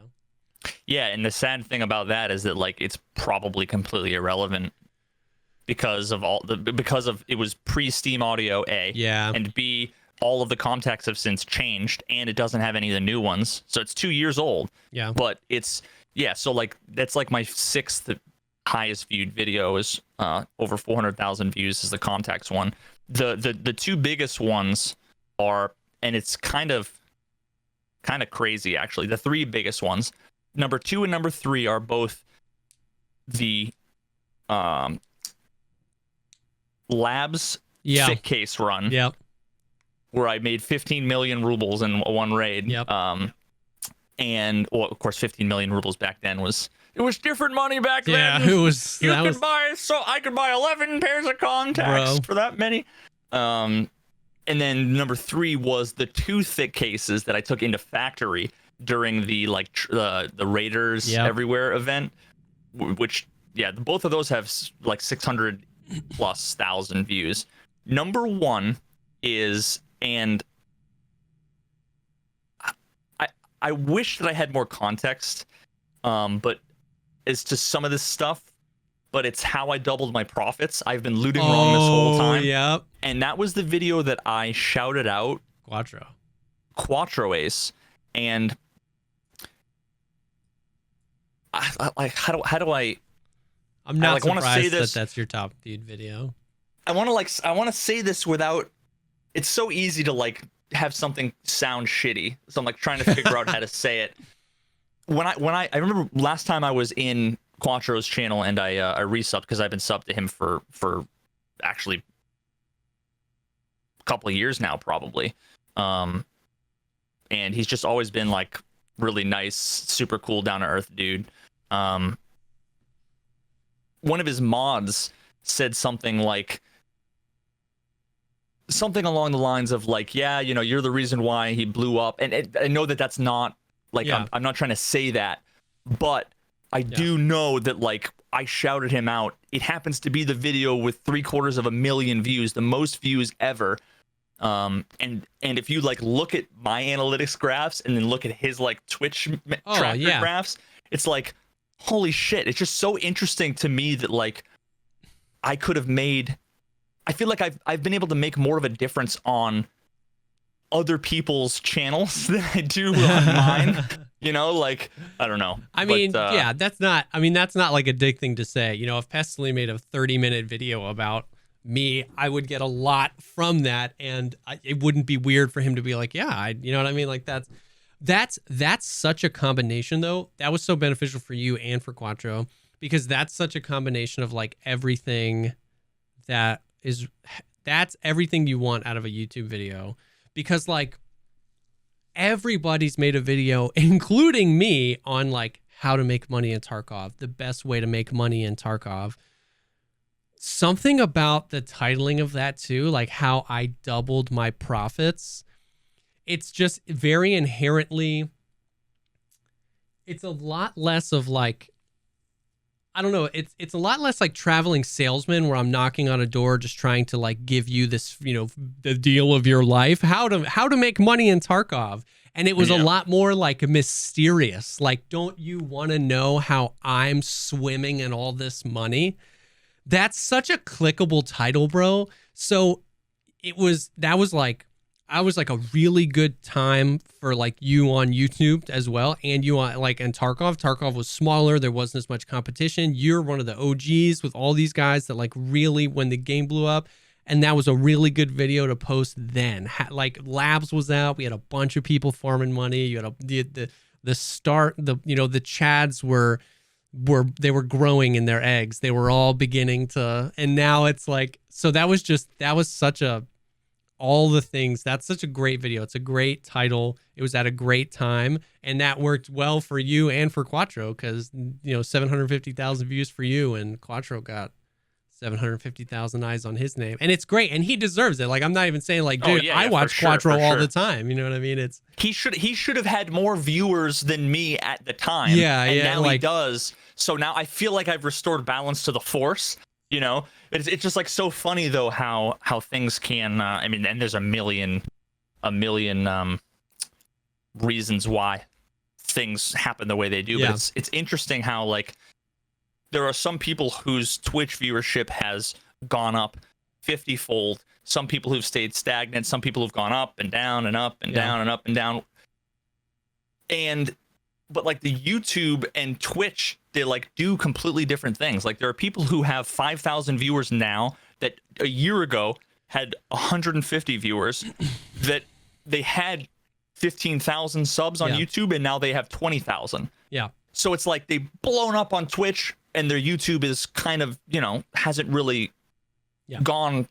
Yeah, and the sad thing about that is that like it's probably completely irrelevant because of it was pre-Steam Audio, A. Yeah. And B, all of the contacts have since changed, and it doesn't have any of the new ones. So it's 2 years old. Yeah. But so like that's like my sixth highest viewed video is over 400,000 views is the contacts one. The two biggest ones are, and it's kind of crazy actually, the three biggest ones, number 2 and number 3 are both the labs thick case run, where I made 15 million rubles in one raid. And well, of course 15 million rubles back then was different money back then. I could buy 11 pairs of contacts for that many. And then number 3 was the 2 thick cases that I took into factory during the the Raiders Everywhere event, which both of those have like 600 plus thousand views. Number 1 is, and I wish that I had more context, but as to some of this stuff, but it's how I doubled my profits. I've been looting wrong this whole time. Yep. And that was the video that I shouted out Quattro Ace, and like how do I? I'm not like, surprised that that's your top viewed video. I want to say this without. It's so easy to like have something sound shitty, so I'm like trying to figure out how to say it. When I remember last time I was in Quattro's channel and I resubbed because I've been subbed to him for actually a couple of years now probably, and he's just always been like really nice, super cool, down to earth dude. One of his mods said something along the lines of like, yeah, you know, you're the reason why he blew up, and I know that that's not like, I'm not trying to say that, but I do know that like I shouted him out. It happens to be the video with 750,000 views, the most views ever. And if you like look at my analytics graphs and then look at his like Twitch tracker graphs, it's like, holy shit. It's just so interesting to me that like I feel like I've been able to make more of a difference on other people's channels than I do on mine. You know, like, I don't know. I mean, that's not like a dick thing to say. You know, if Pestily made a 30-minute video about me, I would get a lot from that, and it wouldn't be weird for him to be like, yeah, you know what I mean? Like that's such a combination though. That was so beneficial for you and for Quattro, because that's such a combination of like everything that's everything you want out of a YouTube video, because like everybody's made a video, including me, on like how to make money in Tarkov, the best way to make money in Tarkov. Something about the titling of that too, like how I doubled my profits. It's just very inherently, it's a lot less of like, I don't know, it's a lot less like traveling salesman where I'm knocking on a door just trying to like give you this, you know, the deal of your life, how to make money in Tarkov. And it was a lot more like mysterious. Like, don't you want to know how I'm swimming in all this money? That's such a clickable title, bro. So that was like a really good time for like you on YouTube as well, and you on like, and Tarkov was smaller, there wasn't as much competition. You're one of the OGs with all these guys that like really, when the game blew up, and that was a really good video to post then. Like Labs was out, we had a bunch of people farming money. You had the Chads were growing in their eggs. They were all beginning to, and now it's like, so that was such a, all the things. That's such a great video. It's a great title. It was at a great time, and that worked well for you and for Quattro, because, you know, 750,000 views for you, and Quattro got 750,000 eyes on his name, and it's great, and he deserves it. Like, I'm not even saying like, dude, I watch Quattro all the time. You know what I mean? It's he should have had more viewers than me at the time. And now like, he does. So now I feel like I've restored balance to the force. You know, it's just like so funny though how things can. I mean, and there's a million reasons why things happen the way they do. But it's interesting how like there are some people whose Twitch viewership has gone up 50-fold. Some people who've stayed stagnant. Some people who've gone up and down and up and down and up and down. But like the YouTube and Twitch, they like do completely different things. Like there are people who have 5,000 viewers now that a year ago had 150 viewers, that they had 15,000 subs on YouTube, and now they have 20,000. Yeah. So it's like they've blown up on Twitch, and their YouTube is kind of, you know, hasn't really gone.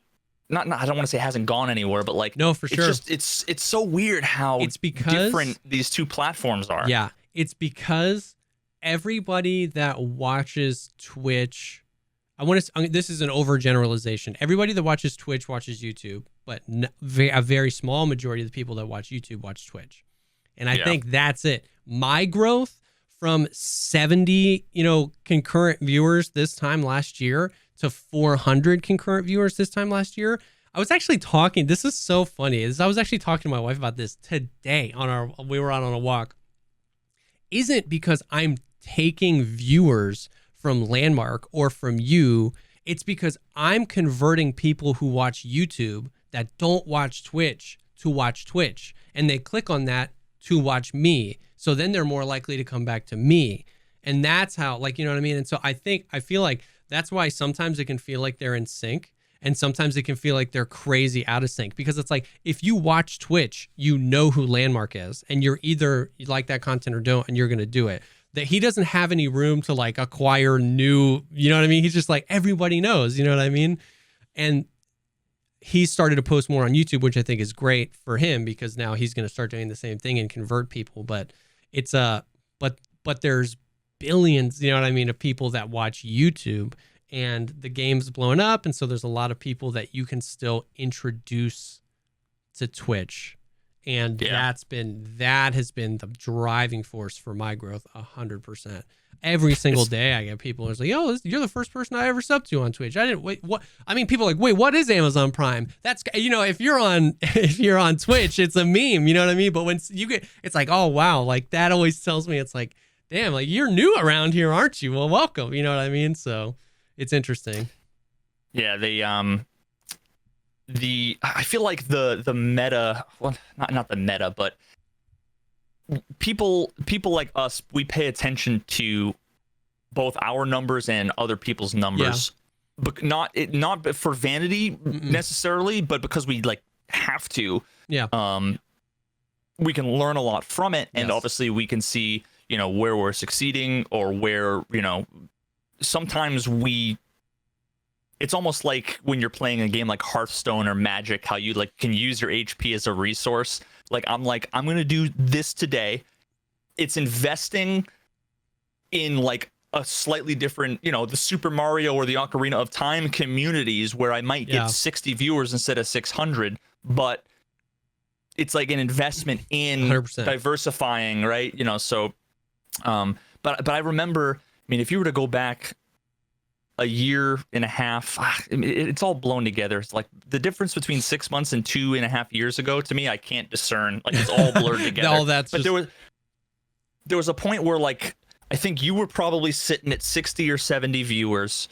Not I don't want to say hasn't gone anywhere, but like, no, for sure. It's just it's so weird how different these two platforms are. Yeah. It's because everybody that watches Twitch, this is an overgeneralization. Everybody that watches Twitch watches YouTube, but a very small majority of the people that watch YouTube watch Twitch. And I think that's it. My growth from 70, you know, concurrent viewers this time last year to 400 concurrent viewers this time last year, I was actually talking. This is so funny. I was actually talking to my wife about this today we were out on a walk. Isn't because I'm taking viewers from Landmark or from you. It's because I'm converting people who watch YouTube that don't watch Twitch to watch Twitch, and they click on that to watch me. So then they're more likely to come back to me. And that's how, like, you know what I mean? And so I feel like that's why sometimes it can feel like they're in sync, and sometimes it can feel like they're crazy out of sync, because it's like, if you watch Twitch, you know who Landmark is, and you're either you like that content or don't, and you're going to do it. That he doesn't have any room to like acquire new, you know what I mean? He's just like, everybody knows, you know what I mean? And he started to post more on YouTube, which I think is great for him, because now he's going to start doing the same thing and convert people. But it's but there's billions, you know what I mean, of people that watch YouTube, and the game's blowing up. And so there's a lot of people that you can still introduce to Twitch. And that has been the driving force for my growth 100%. Every single day I get people who's like, yo, you're the first person I ever subbed to on Twitch. I didn't wait. What? I mean, people are like, wait, what is Amazon Prime? That's, you know, if you're on Twitch, it's a meme, you know what I mean? But when you get, it's like, oh, wow. Like that always tells me, it's like, damn, like you're new around here, aren't you? Well, welcome. You know what I mean? So it's interesting. Yeah. I feel like the meta, well, not the meta, but people like us, we pay attention to both our numbers and other people's numbers, but not for vanity necessarily, but because we like have to. We can learn a lot from it, and obviously we can see, you know, where we're succeeding or where, you know, sometimes it's almost like when you're playing a game like Hearthstone or Magic, how you like can use your HP as a resource. Like I'm going to do this today. It's investing in like a slightly different, you know, the Super Mario or the Ocarina of Time communities where I might get 60 viewers instead of 600, but it's like an investment in 100%. Diversifying, right? You know, so, but I remember, I mean, if you were to go back a year and a half, it's all blown together. It's like the difference between 6 months and 2.5 years ago, to me, I can't discern. Like it's all blurred together. All that's but there was a point where, like, I think you were probably sitting at 60 or 70 viewers.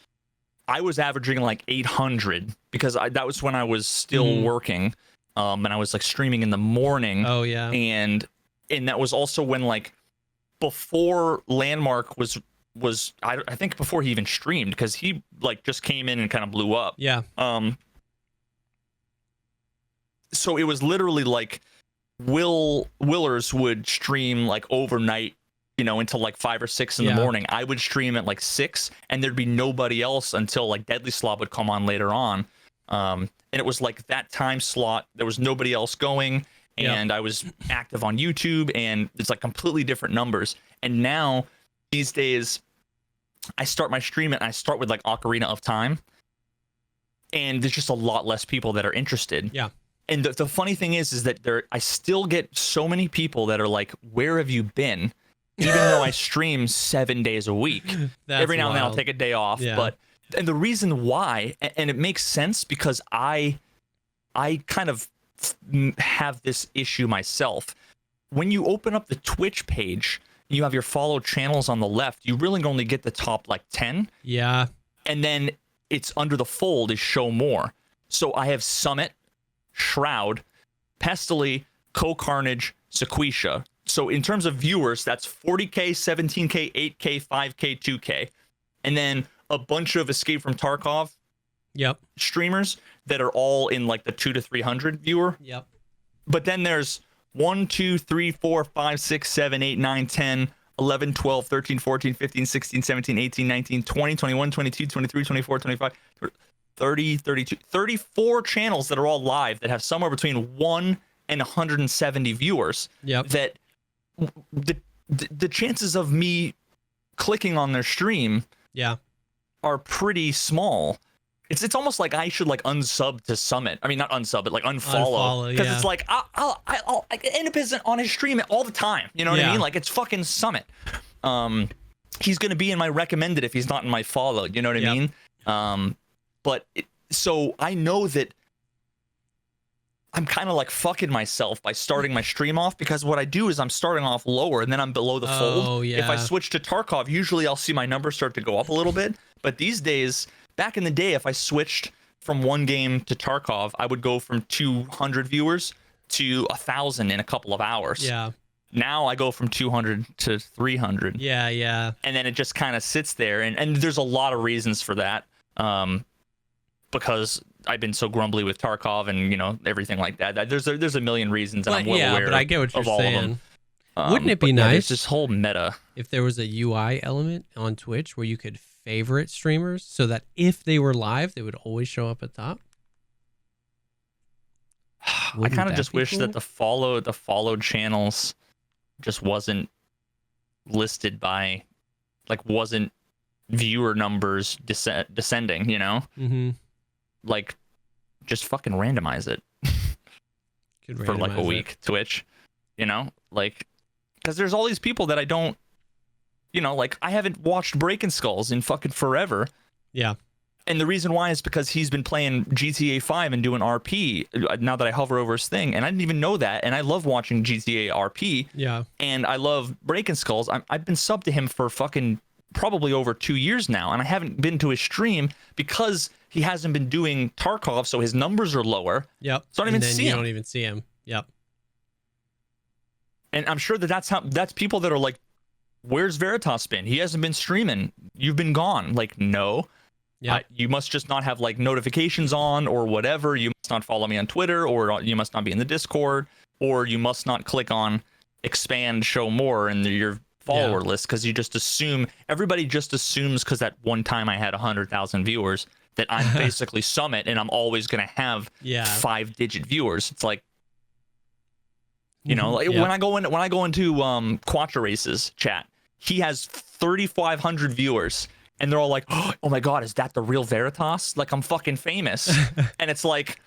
I was averaging like 800 because that was when I was still working, and I was like streaming in the morning. Oh yeah, and that was also when, like, before Landmark was I think before he even streamed, because he like just came in and kind of blew up. Yeah. So it was literally like Willers would stream like overnight, you know, until like 5 or 6 in the morning. I would stream at like 6, and there'd be nobody else until like Deadly Slob would come on later on. And it was like that time slot. There was nobody else going, and I was active on YouTube, and it's like completely different numbers. And now these days, I start my stream and I start with like Ocarina of Time, and there's just a lot less people that are interested. Yeah. And the funny thing is that I still get so many people that are like, where have you been? Even though I stream 7 days a week. Every now and then I'll take a day off. Yeah. And the reason why, and it makes sense, because I kind of have this issue myself. When you open up the Twitch page, you have your follow channels on the left, you really only get the top like 10. Yeah. And then it's under the fold is show more. So I have Summit, Shroud, Pestily, Co-Carnage, Sequisha. So in terms of viewers, that's 40K, 17K, 8K, 5K, 2K. And then a bunch of Escape from Tarkov streamers that are all in like the 200 to 300 viewer. Yep. But then there's 1, 2, 3, 4, 5, 6, 7, 8, 9, 10, 11, 12, 13, 14, 15, 16, 17, 18, 19, 20, 21, 22, 23, 24, 25, 30, 32, 34 channels that are all live that have somewhere between 1 and 170 viewers. Yep. That the chances of me clicking on their stream are pretty small. It's almost like I should like unsub to Summit. I mean, not unsub, but like unfollow, because it's like I'll end up on his stream all the time. You know what I mean? Like it's fucking Summit. He's gonna be in my recommended if he's not in my followed. You know what I mean? So I know that I'm kind of like fucking myself by starting my stream off, because what I do is I'm starting off lower and then I'm below the fold. Yeah. If I switch to Tarkov, usually I'll see my numbers start to go up a little bit. But these days, back in the day, if I switched from one game to Tarkov, I would go from 200 viewers to 1,000 in a couple of hours. Yeah. Now I go from 200 to 300. Yeah, yeah. And then it just kind of sits there. And there's a lot of reasons for that. Because I've been so grumbly with Tarkov and, you know, everything like that. There's a million reasons, and I'm well aware but I get what you're of all saying. of them. Wouldn't it be nice? nice This whole meta. if there was a UI element on Twitch where you could favorite streamers so that if they were live, they would always show up at top? I kind of just wish that the followed channels just wasn't listed by, like, wasn't viewer numbers descending, you know? Mm-hmm. Like, just fucking randomize it for like a week. Twitch, you know, like, because there's all these people that I don't, you know, like, I haven't watched Breaking Skulls in fucking forever. Yeah. And the reason why is because he's been playing GTA 5 and doing RP now that I hover over his thing, and I didn't even know that. And I love watching GTA RP. Yeah. And I love Breaking Skulls. I've been subbed to him for fucking probably over 2 years now, and I haven't been to his stream because he hasn't been doing Tarkov, so his numbers are lower. Yep. So I don't even see him. You don't even see him. Yep. And I'm sure that's people that are like, where's Veritas been? He hasn't been streaming. You've been gone. Like, no. Yeah. You must just not have like notifications on or whatever. You must not follow me on Twitter, or you must not be in the Discord, or you must not click on expand, show more in your follower list, because you just assume, everybody just assumes, because that one time I had 100,000 viewers, that I'm basically Summit and I'm always going to have 5-digit viewers. It's like, you know, like when I go into Quattro Races chat, he has 3,500 viewers, and they're all like, oh my god, is that the real Veritas? Like, I'm fucking famous. And it's like,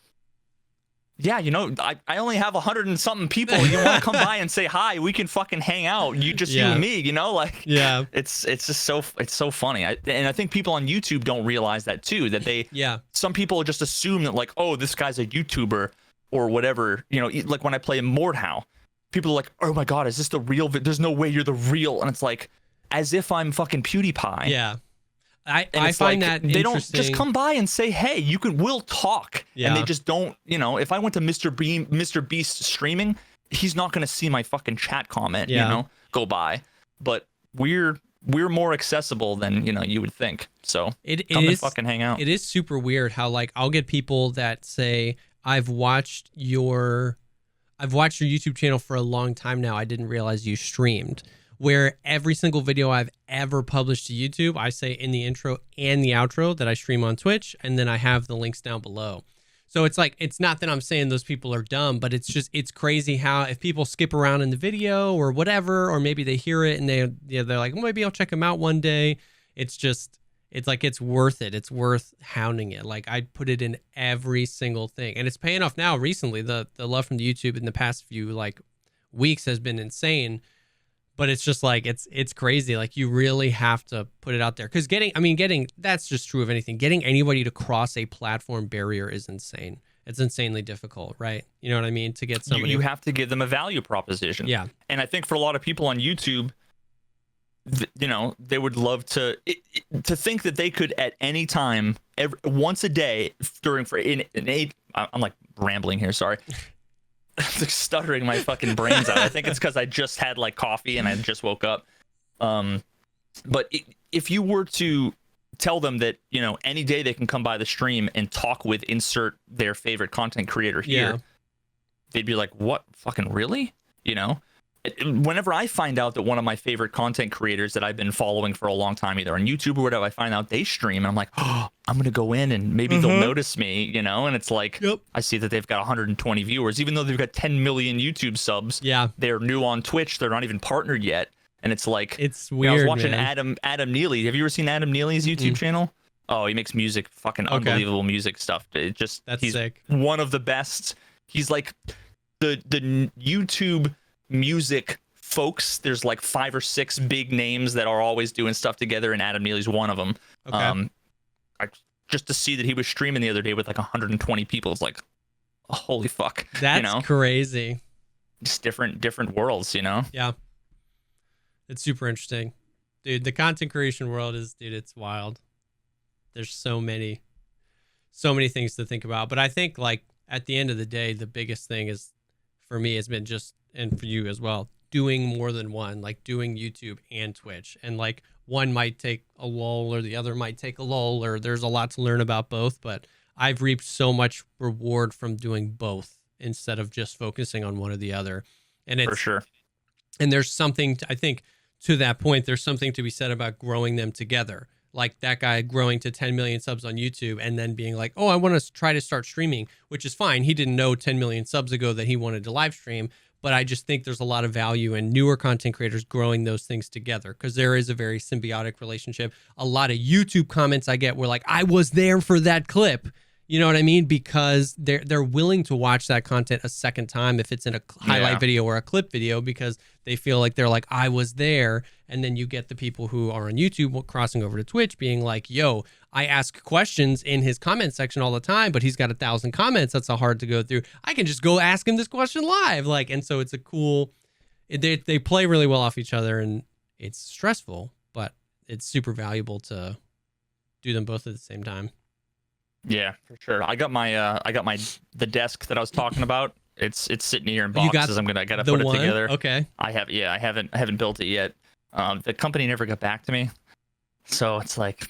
yeah, you know, I only have 100 and something people. You want to come by and say hi? We can fucking hang out. You and me, you know, like, it's just so funny. And I think people on YouTube don't realize that too. That some people just assume that, like, oh, this guy's a YouTuber or whatever. You know, like when I play Mordhau, people are like, oh my god, is this the real? There's no way you're the real. And it's like, as if I'm fucking PewDiePie. Yeah. I find that they don't just come by and say, hey, we'll talk. And they just don't, you know, if I went to Mr. Beast streaming, he's not going to see my fucking chat comment, you know, go by. But we're more accessible than, you know, you would think. So come and fucking hang out. It is super weird how, like, I'll get people that say, I've watched your YouTube channel for a long time now. I didn't realize you streamed. Where every single video I've ever published to YouTube, I say in the intro and the outro that I stream on Twitch, and then I have the links down below. So it's like, it's not that I'm saying those people are dumb, but it's crazy how if people skip around in the video or whatever, or maybe they hear it and they're like, well, maybe I'll check them out one day. It's like, it's worth it. It's worth hounding it. Like, I put it in every single thing, and it's paying off now. Recently, the love from the YouTube in the past few like weeks has been insane. But it's just like, it's crazy. Like, you really have to put it out there, because getting that's just true of anything. Getting anybody to cross a platform barrier is insane. It's insanely difficult, right? You know what I mean? To get somebody, you have to give them a value proposition. Yeah. And I think for a lot of people on YouTube, you know, they would love to think that they could at any time, once a day I'm like rambling here. Sorry. I'm stuttering my fucking brains out. I think it's because I just had like coffee and I just woke up. But if you were to tell them that, you know, any day they can come by the stream and talk with insert their favorite content creator here, they'd be like, what? Fucking really? You know? Whenever I find out that one of my favorite content creators that I've been following for a long time, either on YouTube or whatever, I find out they stream, and I'm like, oh, I'm going to go in and maybe they'll notice me, you know? And it's like, I see that they've got 120 viewers, even though they've got 10 million YouTube subs. Yeah. They're new on Twitch. They're not even partnered yet. And it's like, it's weird. I was watching Adam Neely. Have you ever seen Adam Neely's YouTube channel? Oh, he makes music, fucking unbelievable music stuff. It just, he's sick. One of the best. He's like the YouTube music folks. There's like 5 or 6 big names that are always doing stuff together, and Adam Neely's one of them. Just to see that he was streaming the other day with like 120 people, it's like, holy fuck. That's crazy. Just different worlds, Yeah. It's super interesting. Dude, the content creation world it's wild. There's so many things to think about. But I think like at the end of the day, the biggest thing is for me has been just, and for you as well, doing more than one, like doing YouTube and Twitch. And like one might take a lull or the other might take a lull, or there's a lot to learn about both. But I've reaped so much reward from doing both instead of just focusing on one or the other. And it's for sure. And there's something, I think, to that point, there's something to be said about growing them together. Like that guy growing to 10 million subs on YouTube and then being like, oh, I want to try to start streaming, which is fine. He didn't know 10 million subs ago that he wanted to live stream. But I just think there's a lot of value in newer content creators growing those things together, because there is a very symbiotic relationship. A lot of YouTube comments I get were like, I was there for that clip. You know what I mean? Because they're willing to watch that content a second time if it's in a highlight video or a clip video, because they feel like they're like, I was there. And then you get the people who are on YouTube crossing over to Twitch being like, yo, I ask questions in his comment section all the time, but he's got 1,000 comments. That's so hard to go through. I can just go ask him this question live. Like, and so it's a cool, they play really well off each other, and it's stressful, but it's super valuable to do them both at the same time. Yeah, for sure. I got the desk that I was talking about. It's sitting here in boxes. I gotta put it together. Okay. I haven't built it yet. The company never got back to me, so it's like.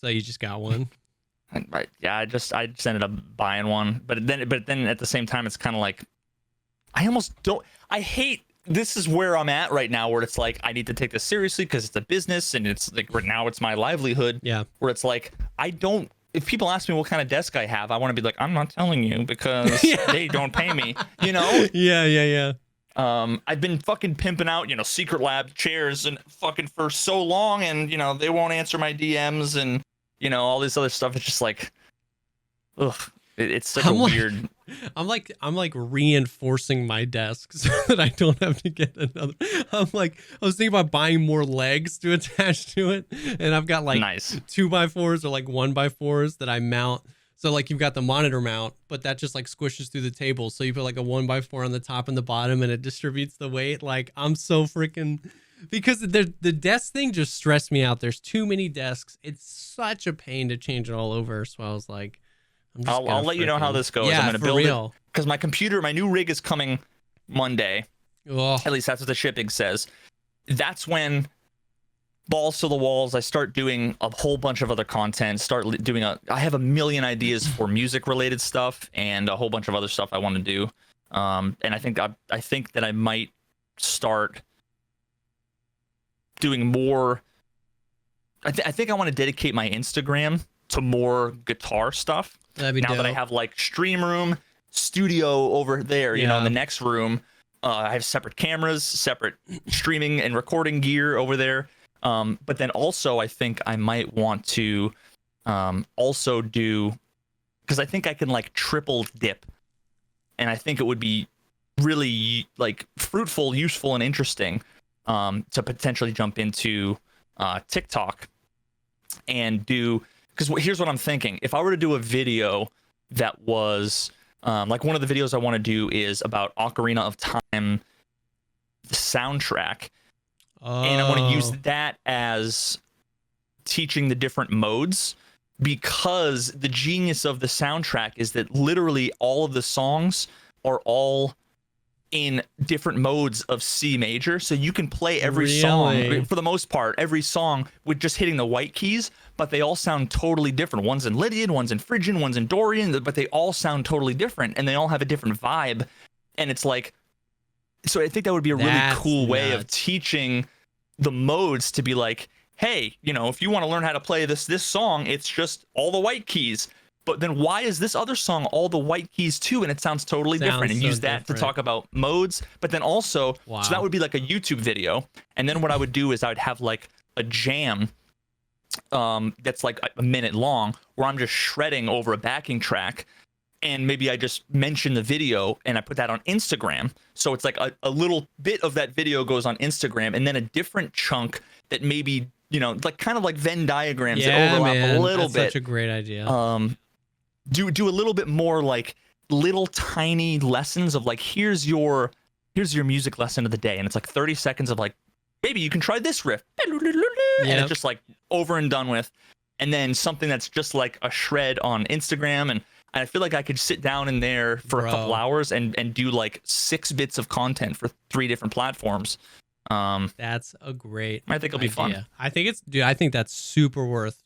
So you just got one. Right. Yeah. I just ended up buying one, but then at the same time, it's kind of like, I almost don't. I hate. This is where I'm at right now, where it's like I need to take this seriously because it's a business, and it's like right now it's my livelihood. Yeah. Where it's like I don't. If people ask me what kind of desk I have, I want to be like, I'm not telling you because they don't pay me, Yeah. I've been fucking pimping out, Secret Lab chairs and fucking for so long, and they won't answer my DMs and all this other stuff. It's just like, ugh, it's such weird. I'm like reinforcing my desk so that I don't have to get another. I was thinking about buying more legs to attach to it, and I've got like nice 2x4s or like 1x4s that I mount. So like you've got the monitor mount, but that just like squishes through the table. So you put like a 1x4 on the top and the bottom, and it distributes the weight. Like I'm so freaking, because the desk thing just stressed me out. There's too many desks. It's such a pain to change it all over. So I was like, I'll let you know how this goes. Yeah, I'm gonna build real. it because my new rig is coming Monday. Oh. At least that's what the shipping says. That's when balls to the walls. I start doing a whole bunch of other content. I have a million ideas for music related stuff and a whole bunch of other stuff I want to do. And I think that I might start doing more. I think I want to dedicate my Instagram to more guitar stuff. That'd be now dope. that I have like stream room, studio over there, in the next room. I have separate cameras, separate streaming and recording gear over there. But then also I think I might want to also do, because I think I can like triple dip, and I think it would be really like fruitful, useful, and interesting to potentially jump into TikTok and do. Because here's what I'm thinking. If I were to do a video that was like one of the videos I want to do is about Ocarina of Time, the soundtrack. And I want to use that as teaching the different modes, because the genius of the soundtrack is that literally all of the songs are all in different modes of C major. So you can play every song, for the most part, every song with just hitting the white keys, but they all sound totally different. One's in Lydian, one's in Phrygian, one's in Dorian, but they all sound totally different, and they all have a different vibe. And it's like, so I think that would be a really cool way of teaching the modes to be like, hey, if you want to learn how to play this song, it's just all the white keys. But then why is this other song all the white keys too, and it sounds totally different? And use that to talk about modes. But then also, so that would be like a YouTube video. And then what I would do is I would have like a jam that's like a minute long, where I'm just shredding over a backing track. And maybe I just mention the video and I put that on Instagram. So it's like a little bit of that video goes on Instagram, and then a different chunk that maybe, like kind of like Venn diagrams that overlap a little bit. Such a great idea. Do a little bit more like little tiny lessons of like, here's your music lesson of the day, and it's like 30 seconds of like, maybe you can try this riff, and it's just like over and done with. And then something that's just like a shred on Instagram, and I feel like I could sit down in there for a couple hours and do like 6 bits of content for 3 different platforms. That's a great I think it'll be fun. I think that's super worth,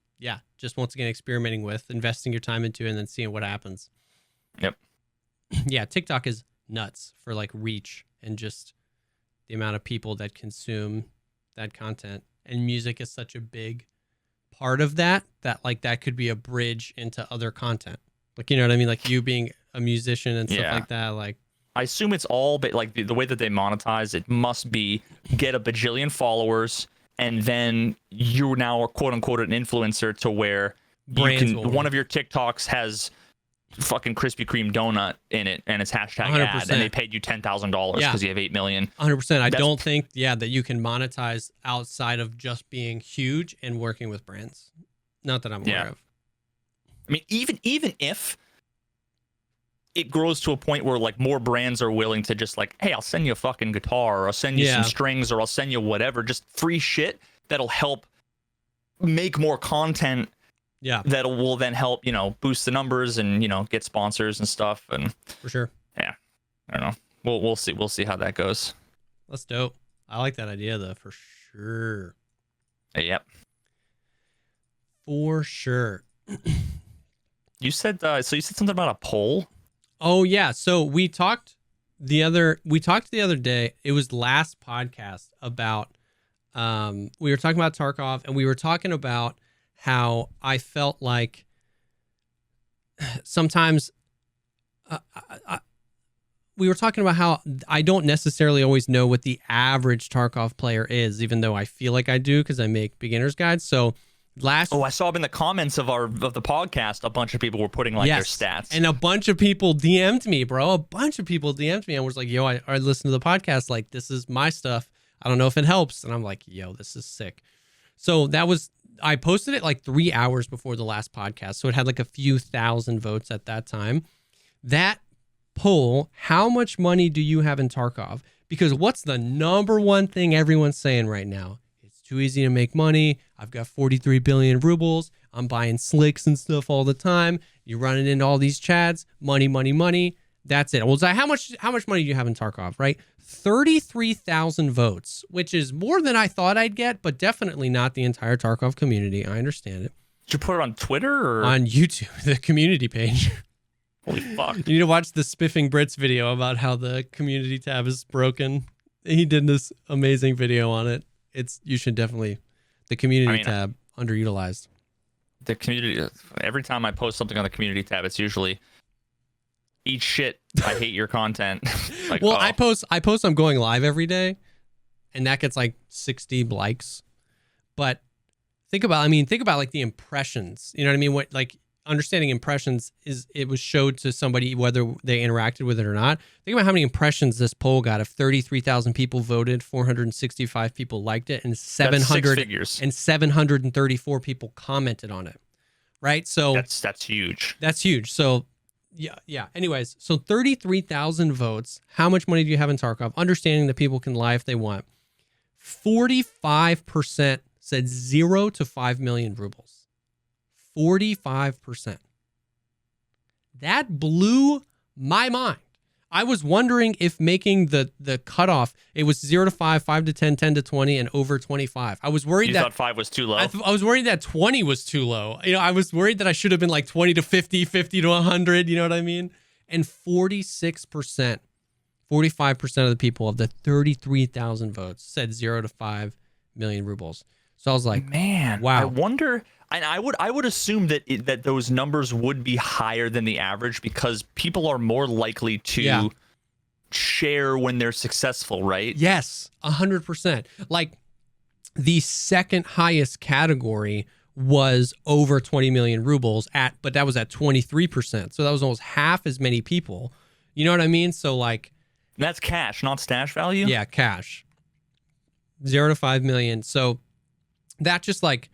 just once again experimenting with, investing your time into it, and then seeing what happens. Yep. Yeah, TikTok is nuts for like reach and just the amount of people that consume that content. And music is such a big part of that like that could be a bridge into other content. Like, you know what I mean? Like you being a musician and stuff like that. Like, I assume it's all, but like the way that they monetize it must be get a bajillion followers, and then you now are quote unquote an influencer to where one of your TikToks has fucking Krispy Kreme donut in it and it's hashtag 100%. Ad, and they paid you $10,000 because you have 8 million. 100%. I don't think that you can monetize outside of just being huge and working with brands. Not that I'm aware of. I mean, even if it grows to a point where like more brands are willing to just like, hey, I'll send you a fucking guitar, or I'll send you some strings, or I'll send you whatever, just free shit that'll help make more content. Yeah, that will then help, boost the numbers and, get sponsors and stuff. And for sure. Yeah. I don't know. We'll see. We'll see how that goes. That's dope. I like that idea though, for sure. Yep. For sure. You said something about a poll? Oh yeah. So we talked the other day. It was last podcast about we were talking about Tarkov, and we were talking about how I felt like sometimes we were talking about how I don't necessarily always know what the average Tarkov player is, even though I feel like I do because I make beginner's guides. So I saw up in the comments of the podcast, a bunch of people were putting like their stats, and a bunch of people DM'd me, bro. A bunch of people DM'd me and was like, "Yo, I listened to the podcast. Like, this is my stuff. I don't know if it helps." And I'm like, "Yo, this is sick." So I posted it like 3 hours before the last podcast. So it had like a few thousand votes at that time. That poll, how much money do you have in Tarkov? Because what's the number one thing everyone's saying right now? It's too easy to make money. I've got 43 billion rubles. I'm buying slicks and stuff all the time. You're running into all these chads. Money, money, money. That's it. Well, how much money do you have in Tarkov, right? 33,000 votes, which is more than I thought I'd get, but definitely not the entire Tarkov community. I understand it. Did you put it on Twitter or on YouTube, the community page? Holy fuck. You need to watch the Spiffing Brits video about how the community tab is broken. He did this amazing video on it. You should definitely, the community tab, underutilized. The community, every time I post something on the community tab, it's usually eat shit. I hate your content. Like, well, I post I'm going live every day, and that gets like 60 likes. But think about like the impressions. You know what I mean? What, like, understanding impressions it was showed to somebody whether they interacted with it or not. Think about how many impressions this poll got. If 33,000 people voted, 465 people liked it, and 734 people commented on it. Right? So that's huge. That's huge. So yeah. Anyways, so 33,000 votes. How much money do you have in Tarkov? Understanding that people can lie if they want. 45% said 0 to 5 million rubles. 45%. That blew my mind. I was wondering if making the cutoff, it was 0 to 5, 5 to 10, 10 to 20, and over 25. I was worried thought 5 was too low. I was worried that 20 was too low. I was worried that I should have been like 20 to 50, 50 to 100. You know what I mean? And 46%, 45% of the people of the 33,000 votes said 0 to 5 million rubles. So I was like, man, wow. I wonder. And I would assume that those numbers would be higher than the average because people are more likely to share when they're successful, right? Yes, 100%. Like the second highest category was over 20 million rubles but that was at 23%. So that was almost half as many people. You know what I mean? So like, that's cash, not stash value. Yeah, cash. 0 to 5 million. So that just like,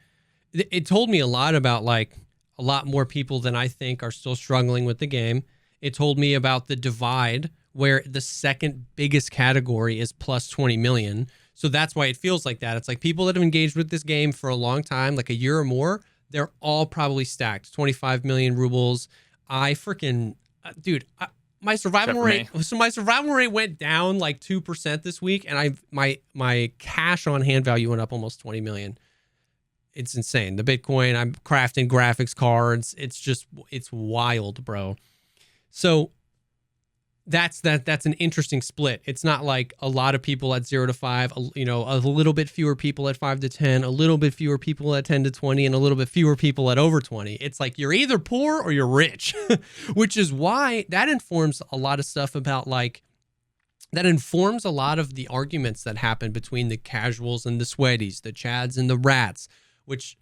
it told me a lot about like a lot more people than I think are still struggling with the game. It told me about the divide, where the second biggest category is plus 20 million. So that's why it feels like that. It's like people that have engaged with this game for a long time, like a year or more, they're all probably stacked. 25 million rubles. I freaking, dude, my survival rate. So my survival rate went down like 2% this week, and my cash on hand value went up almost 20 million. It's insane. The Bitcoin, I'm crafting graphics cards. It's wild, bro. So that's an interesting split. It's not like a lot of people at 0 to 5, a little bit fewer people at 5 to 10, a little bit fewer people at 10 to 20, and a little bit fewer people at over 20. It's like you're either poor or you're rich, which is why that informs a lot of stuff about that informs a lot of the arguments that happen between the casuals and the sweaties, the chads and the rats, which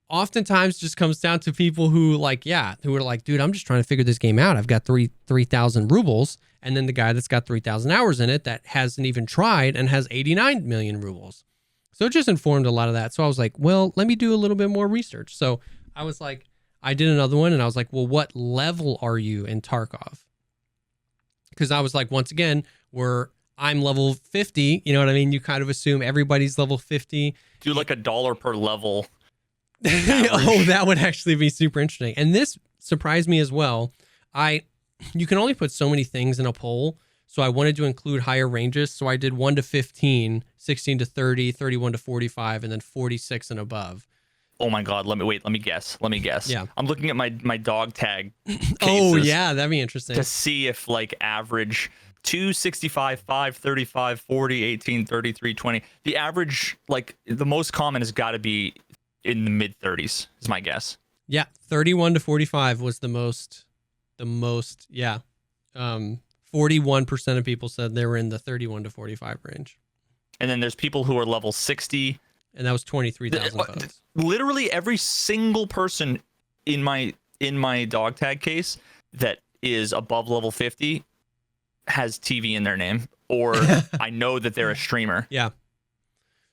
oftentimes just comes down to people who are like, dude, I'm just trying to figure this game out. I've got 3,000 rubles. And then the guy that's got 3,000 hours in it that hasn't even tried and has 89 million rubles. So it just informed a lot of that. So I was like, well, let me do a little bit more research. So I was like, I did another one and I was like, well, what level are you in Tarkov? Because I was like, once again, I'm level 50. You know what I mean? You kind of assume everybody's level 50. Do like $1 per level. Oh, that would actually be super interesting. And this surprised me as well. You can only put so many things in a poll. So I wanted to include higher ranges. So I did 1 to 15, 16 to 30, 31 to 45, and then 46 and above. Oh my God. Let me guess. Yeah. I'm looking at my dog tag cases. Oh yeah. That'd be interesting. To see if like average 265, 5, 35, 40, 18, 33, 20. The average, like the most common has got to be in the mid 30s is my guess. Yeah, 31 to 45 was the most. Yeah. 41% of people said they were in the 31 to 45 range. And then there's people who are level 60. And that was 23,000 votes. Literally every single person in my dog tag case that is above level 50 has TV in their name, or I know that they're a streamer. Yeah.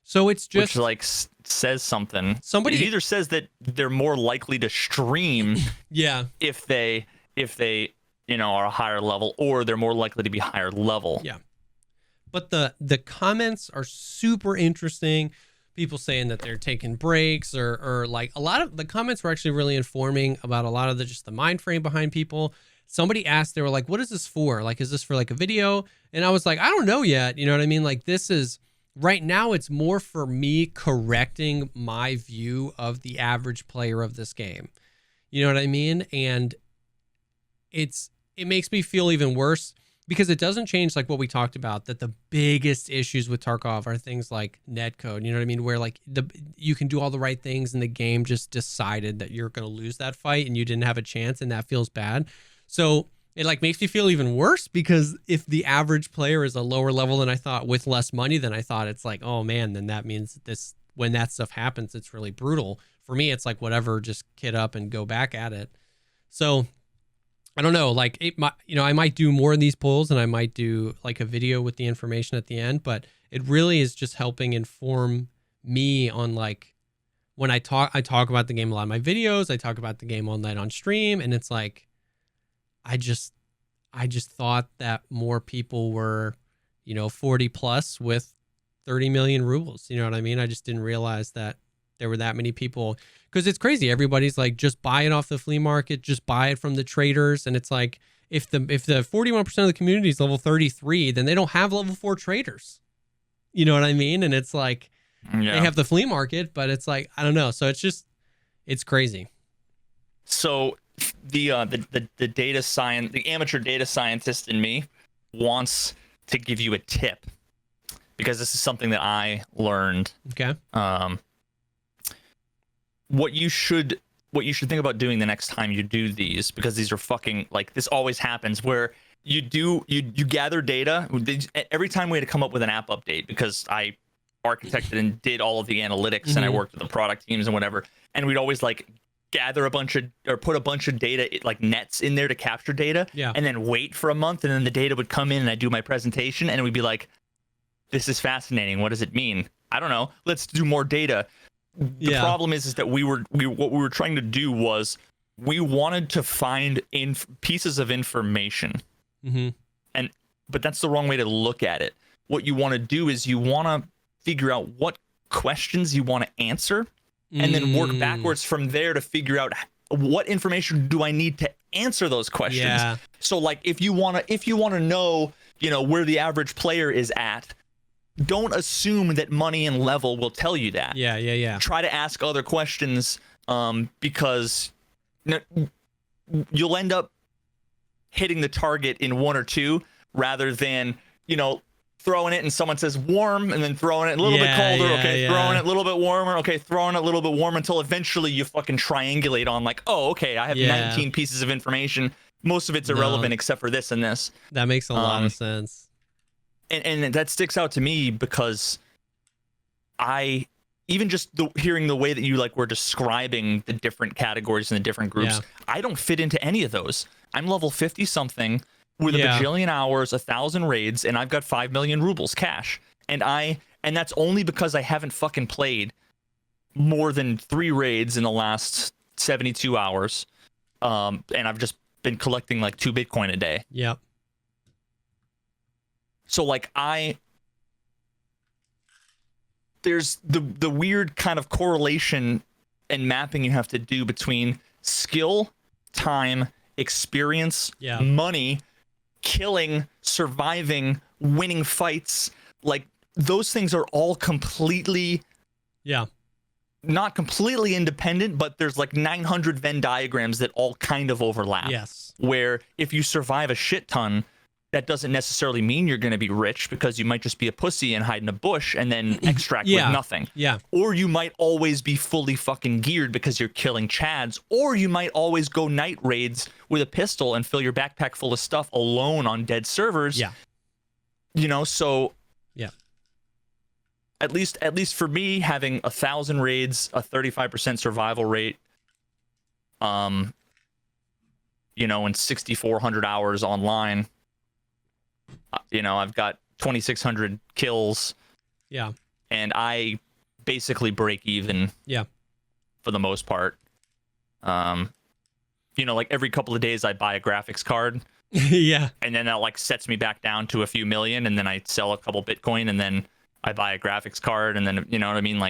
So it's just which like says something. Somebody it either says that they're more likely to stream yeah, if they are a higher level, or they're more likely to be higher level. Yeah. But the comments are super interesting. People saying that they're taking breaks or like a lot of the comments were actually really informing about a lot of the mind frame behind people. Somebody asked, they were like, what is this for? Like, is this for like a video? And I was like, I don't know yet. You know what I mean? Like this is right now it's more for me correcting my view of the average player of this game. You know what I mean? And it makes me feel even worse because it doesn't change like what we talked about, that the biggest issues with Tarkov are things like netcode. You know what I mean? Where like you can do all the right things and the game just decided that you're going to lose that fight and you didn't have a chance, and that feels bad. So it like makes me feel even worse because if the average player is a lower level than I thought with less money than I thought, it's like, oh man, then that means when that stuff happens, it's really brutal. For me, it's like whatever, just kid up and go back at it. So I don't know, like I might do more of these polls and I might do like a video with the information at the end, but it really is just helping inform me on like when I talk about the game a lot in my videos. I talk about the game all night on stream, and it's like I just thought that more people were, 40 plus with 30 million rubles. You know what I mean? I just didn't realize that there were that many people, because it's crazy. Everybody's like, just buy it off the flea market, just buy it from the traders. And it's like, if the 41% of the community is level 33, then they don't have level 4 traders. You know what I mean? And it's like, They have the flea market, but it's like, I don't know. So it's crazy. So the data science, the amateur data scientist in me wants to give you a tip, because this is something that I learned. Okay. What you should think about doing the next time you do these, because these are fucking, like, this always happens where you gather data. Every time we had to come up with an app update, because I architected and did all of the analytics and I worked with the product teams and whatever, and we'd always like gather put a bunch of data, like nets in there to capture data, and then wait for a month, and then the data would come in and I do my presentation and we'd be like, this is fascinating, what does it mean? I don't know, let's do more data. The problem is that what we were trying to do was we wanted to find pieces of information. Mm-hmm. But that's the wrong way to look at it. What you want to do is you want to figure out what questions you want to answer, and then work backwards from there to figure out what information do I need to answer those questions. Yeah. So like if you want to know, where the average player is at, don't assume that money and level will tell you that. Yeah. Try to ask other questions, because you'll end up hitting the target in one or two, rather than, throwing it and someone says warm, and then throwing it a little bit colder. Throwing it a little bit warmer. Throwing it a little bit warmer, until eventually you fucking triangulate on like, oh, okay, I have 19 pieces of information. Most of it's irrelevant except for this and this. That makes a lot of sense. And that sticks out to me because even just hearing the way that you were describing the different categories and the different groups, I don't fit into any of those. I'm level 50 something with a bajillion hours, 1,000 raids, and I've got 5 million rubles cash. And that's only because I haven't fucking played more than 3 raids in the last 72 hours. And I've just been collecting 2 Bitcoin a day. Yep. So there's the weird kind of correlation and mapping you have to do between skill, time, experience, money, killing, surviving, winning fights. Those things are all completely not completely independent, but there's 900 Venn diagrams that all kind of overlap. Yes. Where if you survive a shit ton, that doesn't necessarily mean you're going to be rich, because you might just be a pussy and hide in a bush and then extract with nothing. Yeah. Or you might always be fully fucking geared because you're killing chads. Or you might always go night raids with a pistol and fill your backpack full of stuff alone on dead servers. Yeah. So yeah. At least for me, having 1,000 raids, a 35% survival rate, and 6,400 hours online, I've got 2,600 kills. Yeah. And I basically break even. Yeah. For the most part. Every couple of days I buy a graphics card. Yeah. And then that sets me back down to a few million, and then I sell a couple Bitcoin, and then I buy a graphics card, and then, you know what I mean?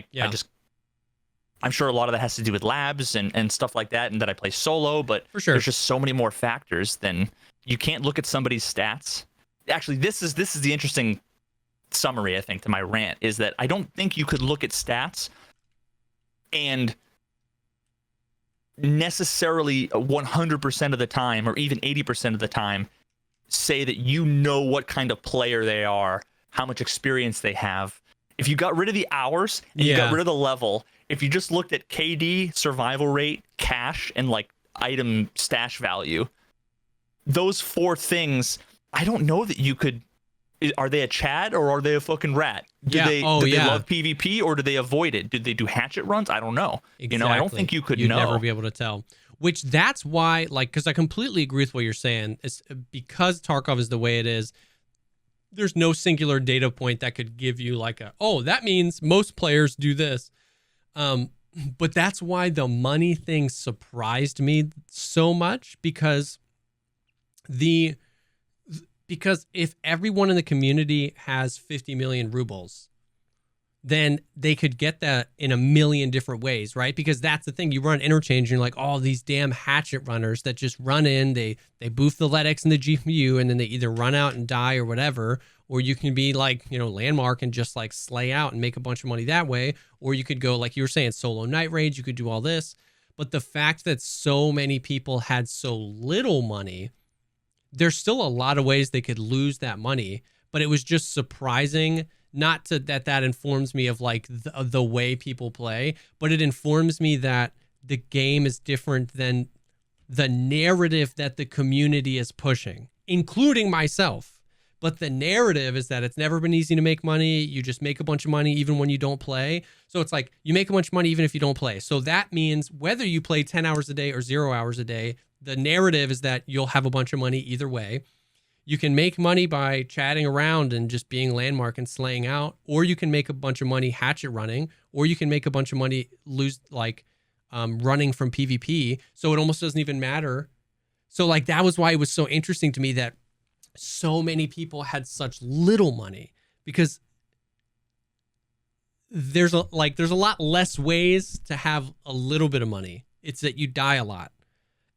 I'm sure a lot of that has to do with labs and stuff like that, and that I play solo, but for sure, there's just so many more factors than you can't look at somebody's stats. Actually, this is the interesting summary, I think, to my rant, is that I don't think you could look at stats and necessarily 100% of the time, or even 80% of the time, say that what kind of player they are, how much experience they have. If you got rid of the hours and you got rid of the level, if you just looked at KD, survival rate, cash, and item stash value, those 4 things, I don't know that you could. Are they a Chad or are they a fucking rat? Do they love PvP or do they avoid it? Do they do hatchet runs? I don't know. Exactly. I don't think you could You'd know. never be able to tell. Which that's why, because I completely agree with what you're saying. It's because Tarkov is the way it is. There's no singular data point that could give you that means most players do this. But that's why the money thing surprised me so much, because if everyone in the community has 50 million rubles, then they could get that in a million different ways, right? Because that's the thing. You run interchange and you're like, oh, these damn hatchet runners that just run in, they boof the LEDX and the GPU, and then they either run out and die or whatever, or you can be landmark and just slay out and make a bunch of money that way, or you could go, like you were saying, solo night raids, you could do all this. But the fact that so many people had so little money, there's still a lot of ways they could lose that money, but it was just surprising. Not to that informs me of the way people play, but it informs me that the game is different than the narrative that the community is pushing, including myself. But the narrative is that it's never been easy to make money. You just make a bunch of money even when you don't play. So it's you make a bunch of money even if you don't play. So that means whether you play 10 hours a day or 0 hours a day, the narrative is that you'll have a bunch of money either way. You can make money by chatting around and just being landmark and slaying out, or you can make a bunch of money hatchet running, or you can make a bunch of money running from PvP. So it almost doesn't even matter. So like, that was why it was so interesting to me that so many people had such little money, because there's a lot less ways to have a little bit of money. It's that you die a lot.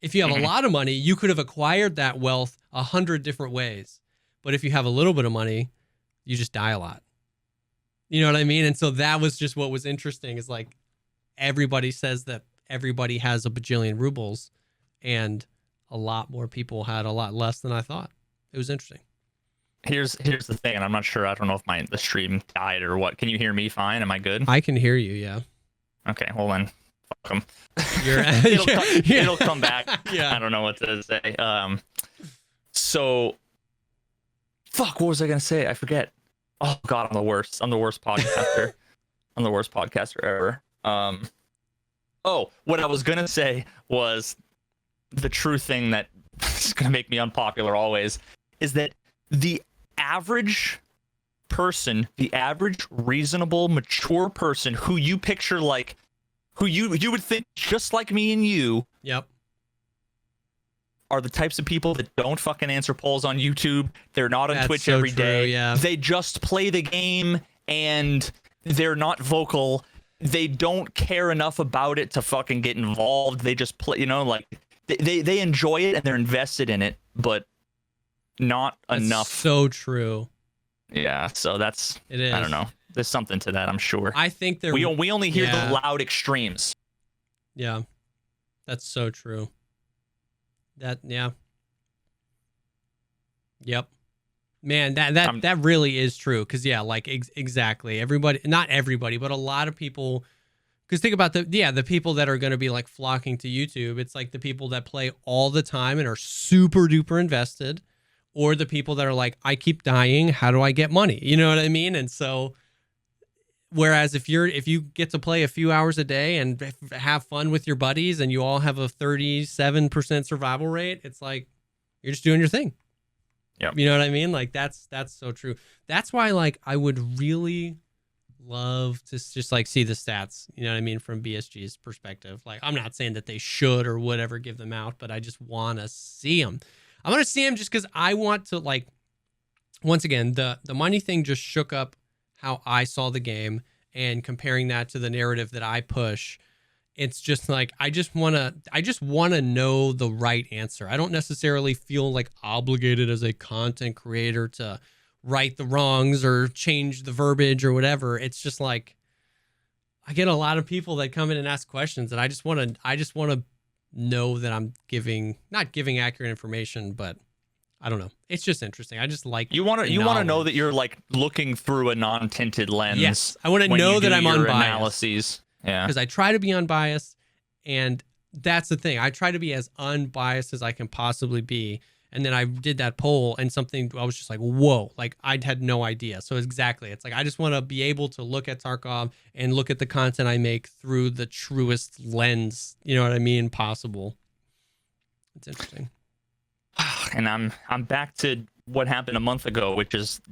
If you have a lot of money, you could have acquired that wealth 100 different ways. But if you have a little bit of money, you just die a lot. You know what I mean? And so that was just what was interesting, is like, everybody says that everybody has a bajillion rubles, and a lot more people had a lot less than I thought. It was interesting. Here's the thing, and I'm not sure. I don't know if the stream died or what. Can you hear me fine? Am I good? I can hear you, yeah. Okay, well then, fuck 'em. It'll come back. Yeah. I don't know what to say. So, fuck, what was I gonna say? I forget. Oh God, I'm the worst. I'm the worst podcaster. I'm the worst podcaster ever. Oh, what I was gonna say was the true thing that is gonna make me unpopular always is that the average person, the average reasonable, mature person who you picture like, who you would think just like me and you, Yep. are the types of people that don't fucking answer polls on YouTube. They're not on That's Twitch so every true, day. yeah. They just play the game and they're not vocal. They don't care enough about it to fucking get involved. They just play, like they enjoy it and they're invested in it, but not enough. So true. Yeah, so It is. I don't know. There's something to that, I'm sure. I think we only hear yeah. the loud extremes. Yeah. That's so true. Yeah. Yep. Man, that really is true. Cause yeah, like exactly. Everybody, not everybody, but a lot of people, cause think about the people that are going to be like flocking to YouTube. It's like the people that play all the time and are super duper invested, or the people that are like, I keep dying. How do I get money? You know what I mean? And so, whereas if you get to play a few hours a day and have fun with your buddies and you all have a 37% survival rate, it's like, you're just doing your thing. Yep. You know what I mean? Like that's so true. That's why like I would really love to just like see the stats, you know what I mean, from BSG's perspective. Like I'm not saying that they should or whatever give them out, but I just want to see them. I want to see them just because I want to, like, once again, the money thing just shook up how I saw the game, and comparing that to the narrative that I push, it's just like I just want to know the right answer. I don't necessarily feel like obligated as a content creator to right the wrongs or change the verbiage or whatever. It's just like I get a lot of people that come in and ask questions, and I just want to know that I'm not giving accurate information, but I don't know. It's just interesting. I just like you want to know that you're like looking through a non-tinted lens. Yes, I want to know that I'm unbiased. Analyses. Yeah, because I try to be unbiased, and that's the thing. I try to be as unbiased as I can possibly be. And then I did that poll, and something I was just like, whoa, like I had no idea. So exactly, it's like I just want to be able to look at Tarkov and look at the content I make through the truest lens, you know what I mean, possible. It's interesting. And I'm back to what happened a month ago, which is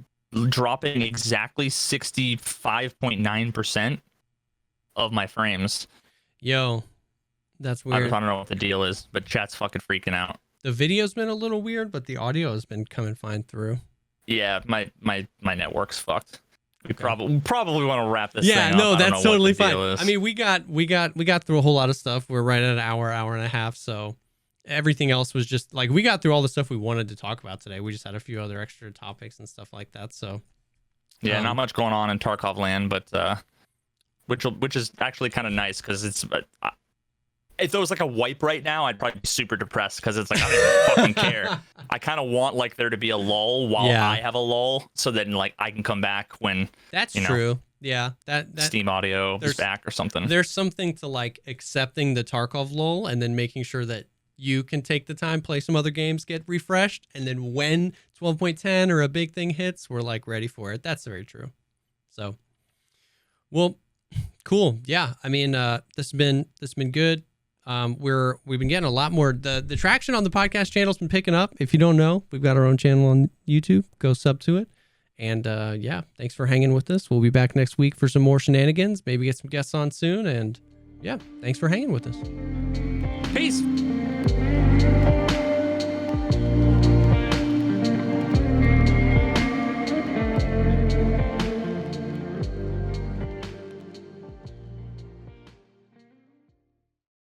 dropping exactly 65.9% of my frames. Yo, that's weird. I don't know what the deal is, but chat's fucking freaking out. The video's been a little weird, but the audio has been coming fine through. Yeah, my network's fucked. We probably want to wrap this thing up. Yeah, no, that's totally fine. Is. I mean, we got through a whole lot of stuff. We're right at an hour and a half, so everything else was just like we got through all the stuff we wanted to talk about today. We just had a few other extra topics and stuff like that. So yeah, not much going on in Tarkov land, but which is actually kind of nice because it's. If there was like a wipe right now, I'd probably be super depressed because it's like I don't fucking care. I kind of want like there to be a lull while I have a lull, so then like I can come back when that's true. Yeah, that Steam audio is back or something. There's something to like accepting the Tarkov lull and then making sure that you can take the time, play some other games, get refreshed, and then when 12.10 or a big thing hits, we're like ready for it. That's very true. So, well, cool. Yeah, I mean, this has been good. We've been getting a lot more. The traction on the podcast channel's been picking up. If you don't know, we've got our own channel on YouTube. Go sub to it. And yeah, thanks for hanging with us. We'll be back next week for some more shenanigans. Maybe get some guests on soon. And yeah, thanks for hanging with us. Peace.